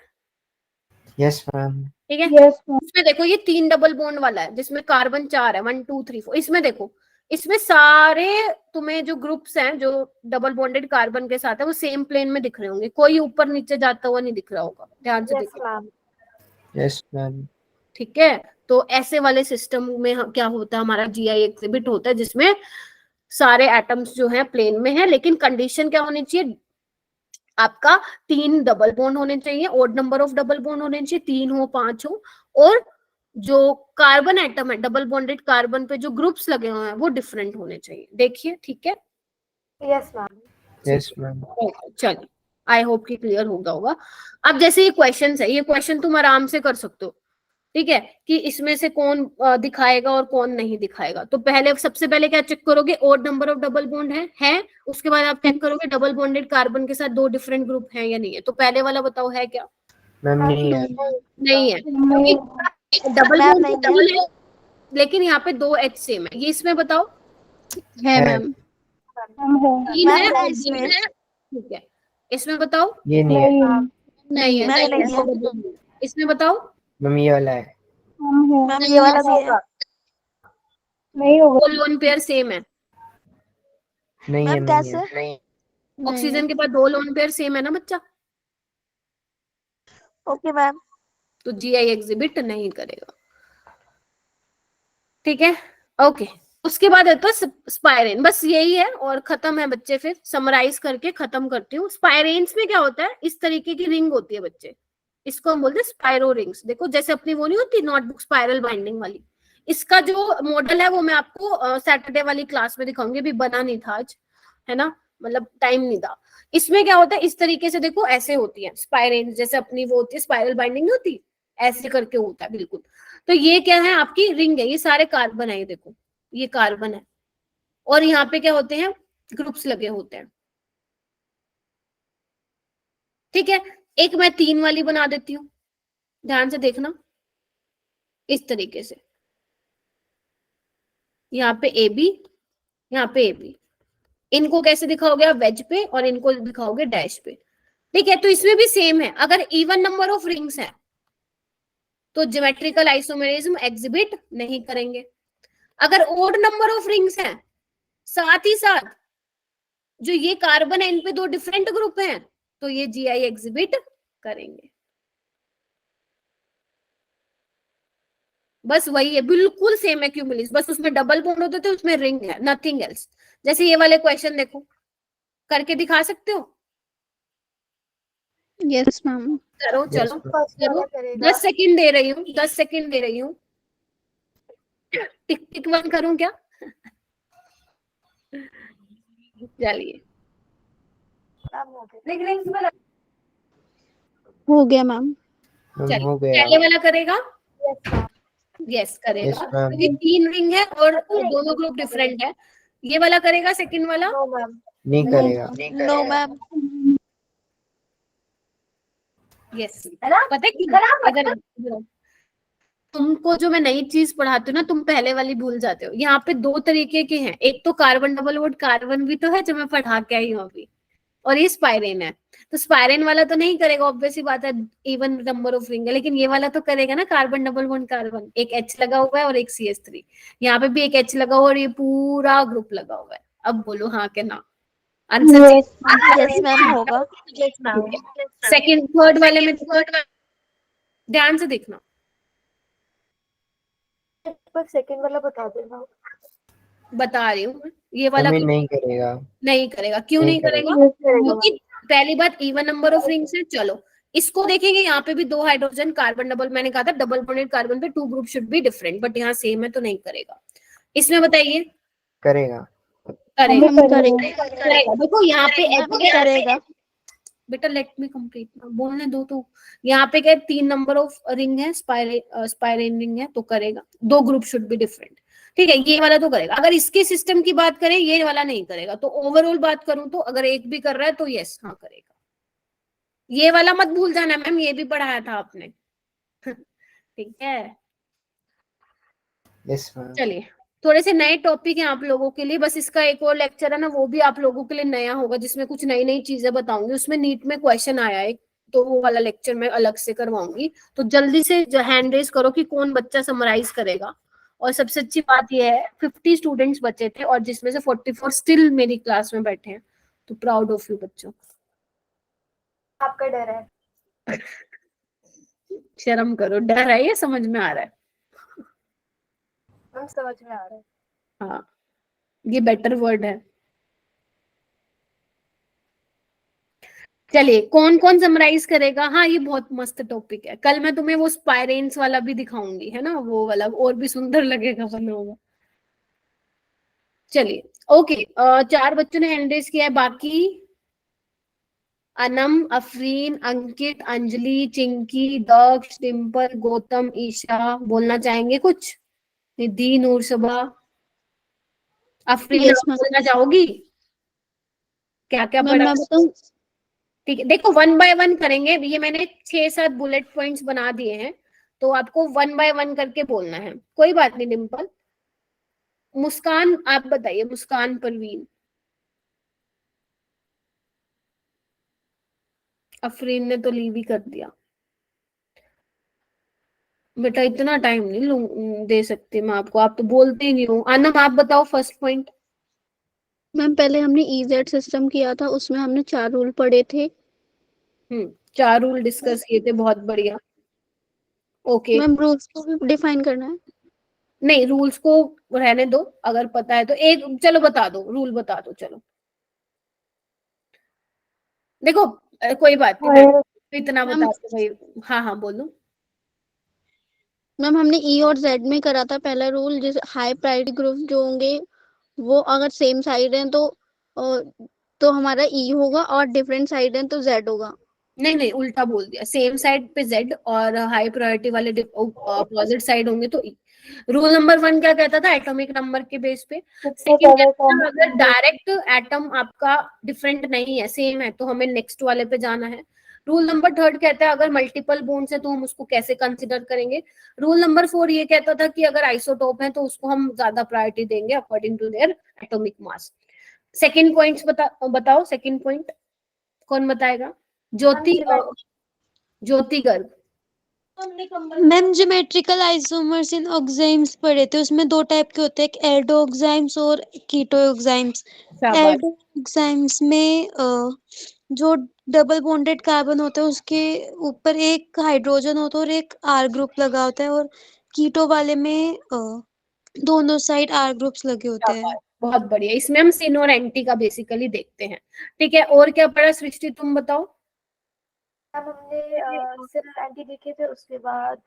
Yes ma'am. ठीक है, इसमें देखो ये 3 डबल बॉन्ड वाला है जिसमें कार्बन 4 है, 1 2 3 4। इसमें देखो, इसमें सारे तुम्हें जो ग्रुप्स हैं जो डबल बॉन्डेड कार्बन के साथ है वो सेम प्लेन में दिख रहे होंगे, कोई ऊपर नीचे जाता हुआ नहीं दिख रहा होगा, ध्यान से देखो। Yes ma'am. ठीक है, तो ऐसे वाले सिस्टम में क्या होता है, हमारा जीआई एग्जिबिट होता है जिसमें सारे एटम्स जो है प्लेन में है, लेकिन कंडीशन क्या होनी चाहिए, आपका 3 डबल बॉन्ड होने चाहिए, odd number of double bond होने चाहिए, 3 हो 5 हो, और जो कार्बन एटम है डबल बॉन्डेड कार्बन पे जो ग्रुप्स लगे हुए हैं वो डिफरेंट होने चाहिए। देखिए ठीक है, यस मैम। Yes ma'am. चलिए आई होप कि क्लियर हो गया होगा। अब जैसे ये क्वेश्चन है, ये क्वेश्चन तुम आराम से कर सकते हो, ठीक है, कि इसमें से कौन दिखाएगा और कौन नहीं दिखाएगा। तो पहले सबसे पहले क्या चेक करोगे, odd number of double bond है, उसके बाद आप चेक करोगे डबल बॉन्डेड कार्बन के साथ 2 डिफरेंट ग्रुप हैं या नहीं है। तो पहले वाला बताओ है क्या, मैम नहीं है। नहीं है, डबल मैम बॉन्ड नहीं है। डबल है, लेकिन यहाँ पे 2 H सेम है, ये इसमें बताओ है है। मैम। 3 है मैम और नहीं 2 इसमें। है, ठीक है, इसमें बताओ ये नहीं है। नहीं है, मैम नहीं है। इसमें बताओ मैम ये वाला है। मैम ये वाला भी है। नहीं होगा। 2 लोन पेयर सेम है, नहीं है। मैम नहीं कैसे? है। ऑक्सीजन के पास 2 लोन पेयर सेम है ना बच्चा, ओके मैम। तो जीआई एग्जिबिट नहीं करेगा, ठीक है, ओके। उसके बाद है तो स्पाइरेन, बस यही है और खत्म है बच्चे। फिर समराइज करके खत्म करती हूँ। स्पाइरेन्स में क्या होता है, इस तरीके की रिंग होती है बच्चे, इसको हम बोलते हैं स्पाइरो रिंग्स। देखो जैसे अपनी वो नहीं होती नोटबुक स्पाइरल बाइंडिंग वाली, इसका जो मॉडल है वो मैं आपको सैटरडे वाली क्लास में दिखाऊंगी, अभी बना नहीं था आज, है ना, मतलब टाइम नहीं था। इसमें क्या होता है, इस तरीके से देखो ऐसे होती है स्पाइरेन्स, जैसे अपनी वो होती है स्पाइरल बाइंडिंग नहीं होती, ऐसे करके होता है बिल्कुल। तो ये क्या है, आपकी रिंग है, ये सारे कार्बन है, ये देखो ये कार्बन है, और यहाँ पे क्या होते हैं, ग्रुप्स लगे होते हैं, ठीक है। एक मैं 3 वाली बना देती हूँ, ध्यान से देखना, इस तरीके से, यहाँ पे ए बी, यहाँ पे ए बी, इनको कैसे दिखाओगे आप, वेज पे, और इनको दिखाओगे डैश पे, ठीक है। तो इसमें भी सेम है, अगर इवन नंबर ऑफ रिंग्स है तो ज्योमेट्रिकल आइसोमेरिज्म एग्जिबिट नहीं करेंगे। अगर ओड नंबर ऑफ रिंग्स है, साथ ही साथ जो ये कार्बन है इन पे 2 डिफरेंट ग्रुप हैं, तो ये जीआई एग्जिबिट करेंगे। बस वही है, बिल्कुल सेम है क्यूमुलिस, बस उसमें डबल बॉन्ड होते थे, उसमें रिंग है, नथिंग एल्स। जैसे ये वाले क्वेश्चन देखो, करके दिखा सकते हो, यस मैम। करो यस चलो फर्स्ट करो, वाला करेगा। 10 सेकंड दे रही हूँ, 10 सेकंड दे रही हूँ, टिक टिक 1 करूं क्या? चलिए, मैम हो गया। हो गया मैम। मैम चलिए हो गया। पहले वाला करेगा, यस मैम। यस करेगा, यस मैम। क्योंकि 3 रिंग है और दोनों ग्रुप डिफरेंट है। ये वाला करेगा, सेकंड वाला, नो मैम। नहीं करेगा। No ma'am. यस, पता है क्यों? इधर आओ। तुमको जो मैं नई चीज पढ़ाती हूँ ना, तुम पहले वाली भूल जाते हो। यहाँ पे 2 तरीके के हैं, एक तो कार्बन डबल बॉन्ड कार्बन भी तो है जो मैं पढ़ा के आई हूँ अभी, और ये स्पाइरेन है। तो स्पाइरेन वाला तो नहीं करेगा, ऑब्वियस ही बात है, इवन नंबर ऑफ रिंग है, लेकिन ये वाला तो करेगा ना, कार्बन डबल बॉन्ड कार्बन, एक H लगा हुआ है और एक CH3, यहाँ पे भी एक H लगा हुआ और ये पूरा ग्रुप लगा हुआ है। अब बोलो हाँ के ना, आंसर यस मैम होगा। Yes ma'am. सेकंड थर्ड वाले में ध्यान से देखना, पर सेकंड वाला बता देना। बता रही हूँ ये वाला मम्मी नहीं करेगा। नहीं करेगा। क्यों नहीं करेगा? क्योंकि पहली बात इवन नंबर ऑफ रिंग्स है। चलो इसको देखेंगे, यहाँ पे भी 2 हाइड्रोजन, कार्बन डबल, मैंने कहा था डबल बॉन्डेड कार्बन पे 2 group should be different, but यहाँ सेम है तो नहीं करेगा। इसमें बताइए, करेगा। करेगा। देखो यहाँ पे करेगा। बेटा लेट मी कंप्लीट, बोलने दो तो। यहाँ पे क्या 3 नंबर ऑफ रिंग है, स्पाइरेन रिंग है, तो करेगा। 2 ग्रुप शुड बी डिफरेंट, ठीक है, ये वाला तो करेगा। अगर इसके सिस्टम की बात करें, ये वाला नहीं करेगा। तो ओवरऑल बात करूं तो अगर एक भी कर रहा है तो यस हाँ करेगा। ये वाला मत भूल जाना मैम, ये भी पढ़ाया था आपने। ठीक है, यस मैम। चलिए थोड़े से नए टॉपिक हैं आप लोगों के लिए, बस इसका एक और लेक्चर है ना, वो भी आप लोगों के लिए नया होगा, जिसमें कुछ नई नई चीजें बताऊंगी। उसमें नीट में क्वेश्चन आया है, तो वो वाला लेक्चर मैं अलग से करवाऊंगी। तो जल्दी से हैंड रेज करो कि कौन बच्चा समराइज करेगा। और सबसे अच्छी बात यह है 50 स्टूडेंट्स बचे थे और जिसमें से 44 स्टिल मेरी क्लास में बैठे हैं, तो प्राउड ऑफ यू बच्चों। आपका डर है। शर्म करो, डर है ये समझ में आ रहा है? मैम समझ में आ रहा है। हाँ, ये बेटर वर्ड है। चलिए, कौन कौन समराइज करेगा? हाँ, ये बहुत मस्त टॉपिक है। कल मैं तुम्हें वो स्पाइरेंस वाला भी दिखाऊंगी, है ना, वो वाला और भी सुंदर लगेगा, बना होगा। चलिए, ओके, 4 बच्चों ने हैंड रेज किया है। बाकी अनम, अफरीन, अंकित, अंजलि, चिंकी, दक्ष, डिम्पल, गौतम, ईशा बोलना चाहेंगे कुछ? निधि, नूर सबा, अफरीन, यस आप मैम। बोलना चाहोगी? क्या क्या मैम पढ़ा? मैं बताऊं? ठीक है, देखो, 1 बाय 1 करेंगे। ये मैंने 6-7 बुलेट पॉइंट्स बना दिए हैं, तो आपको 1 बाय 1 करके बोलना है। कोई बात नहीं। डिम्पल, मुस्कान, आप बताइए। मुस्कान, परवीन, अफरीन ने तो लीव ही कर दिया। बेटा इतना टाइम नहीं दे सकती मैं आपको, आप तो बोलते ही नहीं हो। आनम, आप बताओ फर्स्ट पॉइंट। मैम पहले हमने ईजेड सिस्टम किया था, उसमें हमने 4 रूल पढ़े थे। 4 रूल डिस्कस किए थे, बहुत बढ़िया। ओके, मैम रूल्स को भी डिफाइन करना है। नहीं, रूल्स को रहने दो, अगर पता है तो। एक, चलो बता दो, रूल बता दो, चलो। देखो, कोई बात नहीं, मैं और इतना मैम बता दो भाई। हाँ हाँ, बोलो। मैम हमने ई और जेड में करा था पहला रूल, जैसे हाई प्रायोरिटी ग्रुप जो होंगे वो अगर सेम साइड हैं तो हमारा ई होगा, और डिफरेंट साइड हैं तो जेड होगा। नहीं नहीं, उल्टा बोल दिया। सेम साइड पे जेड और हाई प्रायोरिटी वाले अपोजिट साइड होंगे तो ई। रूल नंबर 1 क्या कहता था? एटॉमिक नंबर के बेस पे। कितने सेकंड ज्यादा कहता था, अगर कॉमन डायरेक्ट एटम आपका डिफरेंट नहीं है, सेम है, तो हमें नेक्स्ट वाले पे जाना है। रूल नंबर 3 कहता है, अगर मल्टीपल बॉन्ड्स है तो हम उसको कैसे कंसिडर करेंगे। रूल नंबर 4 ये कहता था कि अगर आइसोटोप है तो उसको हम ज्यादा प्रायोरिटी देंगे according to their atomic mass. Second points बताओ। सेकंड पॉइंट कौन बताएगा? Jyoti, Jyoti Garg. Ma'am geometrical isomers in oximes पढ़े थे, उसमें 2 टाइप के होते हैं, एक एल्डो ऑक्साइम्स और कीटो ऑक्साइम्स। शाबाश। एल्डो ऑक्साइम्स में जो डबल बॉन्डेड कार्बन होता है उसके ऊपर एक हाइड्रोजन होता है और एक आर ग्रुप लगा होता है, और कीटो वाले में दोनों साइड आर ग्रुप्स लगे होते हैं। बहुत बढ़िया। इसमें हम सिन और एंटी का बेसिकली देखते हैं। ठीक है, और क्या पढ़ा? सृष्टि, तुम बताओ। मैम हमने सिर्फ एंटी देखे थे, उसके बाद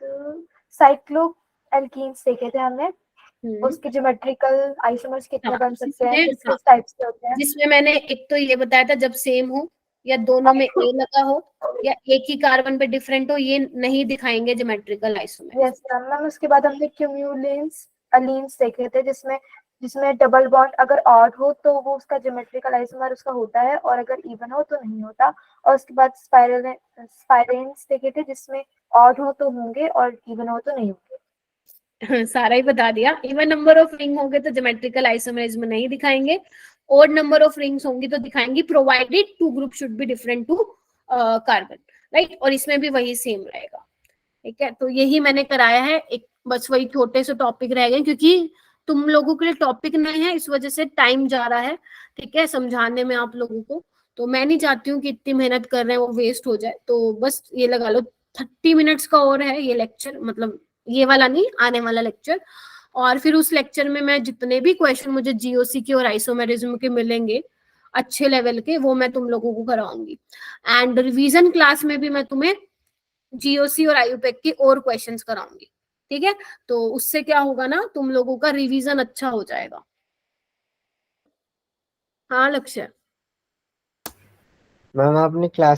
साइक्लो एल्कीन्स देखे थे हमने। हम्म, उसके ज्योमेट्रिकल आइसोमर्स कितने हाँ, बन सकते हैं, जिसमें, किस हाँ, किस टाइप के होते हैं। जिसमें मैंने एक तो ये बताया था, जब सेम हो या दोनों में ए लगा हो या एक ही कार्बन पे डिफरेंट हो, ये नहीं दिखाएंगे geometrical isomerism. Yes ma'am. Ma'am उसके बाद हमने क्यूम्यूलेंस अलीन्स देखे थे, जिसमें जिसमें डबल बॉन्ड अगर ऑड हो तो वो उसका ज्योमेट्रिकल आइसोमर उसका होता है, और अगर इवन हो तो नहीं होता। और उसके बाद स्पाइरेंस देखे थे, जिसमें ऑड हो तो होंगे और इवन हो तो नहीं होंगे। सारा ही बता दिया। इवन नंबर ऑफ रिंग होंगे तो ज्योमेट्रिकल आइसोमेरिज्म नहीं दिखाएंगे। ओड नंबर ऑफ रिंग्स होंगी तो दिखाएंगी, provided 2 group should be different to carbon, right. और इसमें भी वही सेम रहेगा। ठीक है, तो यही मैंने कराया है। एक बस वही छोटे से टॉपिक रह गए, क्योंकि तुम लोगों के लिए टॉपिक नहीं है, इस वजह से टाइम जा रहा है, ठीक है, समझाने में आप लोगों को। तो मैं नहीं चाहती हूँ कि इतनी मेहनत कर रहे हैं वो वेस्ट हो जाए, तो बस ये लगा लो 30 मिनट्स का और है ये लेक्चर, मतलब ये वाला नहीं, आने वाला लेक्चर। और फिर उस लेक्चर में मैं जितने भी क्वेश्चन मुझे जीओसी के और आइसोमेरिज्म के मिलेंगे अच्छे लेवल के, वो मैं तुम लोगों को कराऊंगी। एंड रिवीजन क्लास में भी मैं तुम्हें जीओसी और आयुपेक की और क्वेश्चंस कराऊंगी। ठीक है, तो उससे क्या होगा ना, तुम लोगों का रिवीजन अच्छा हो जाएगा। हाँ लक्ष्य। मैम आपने क्लास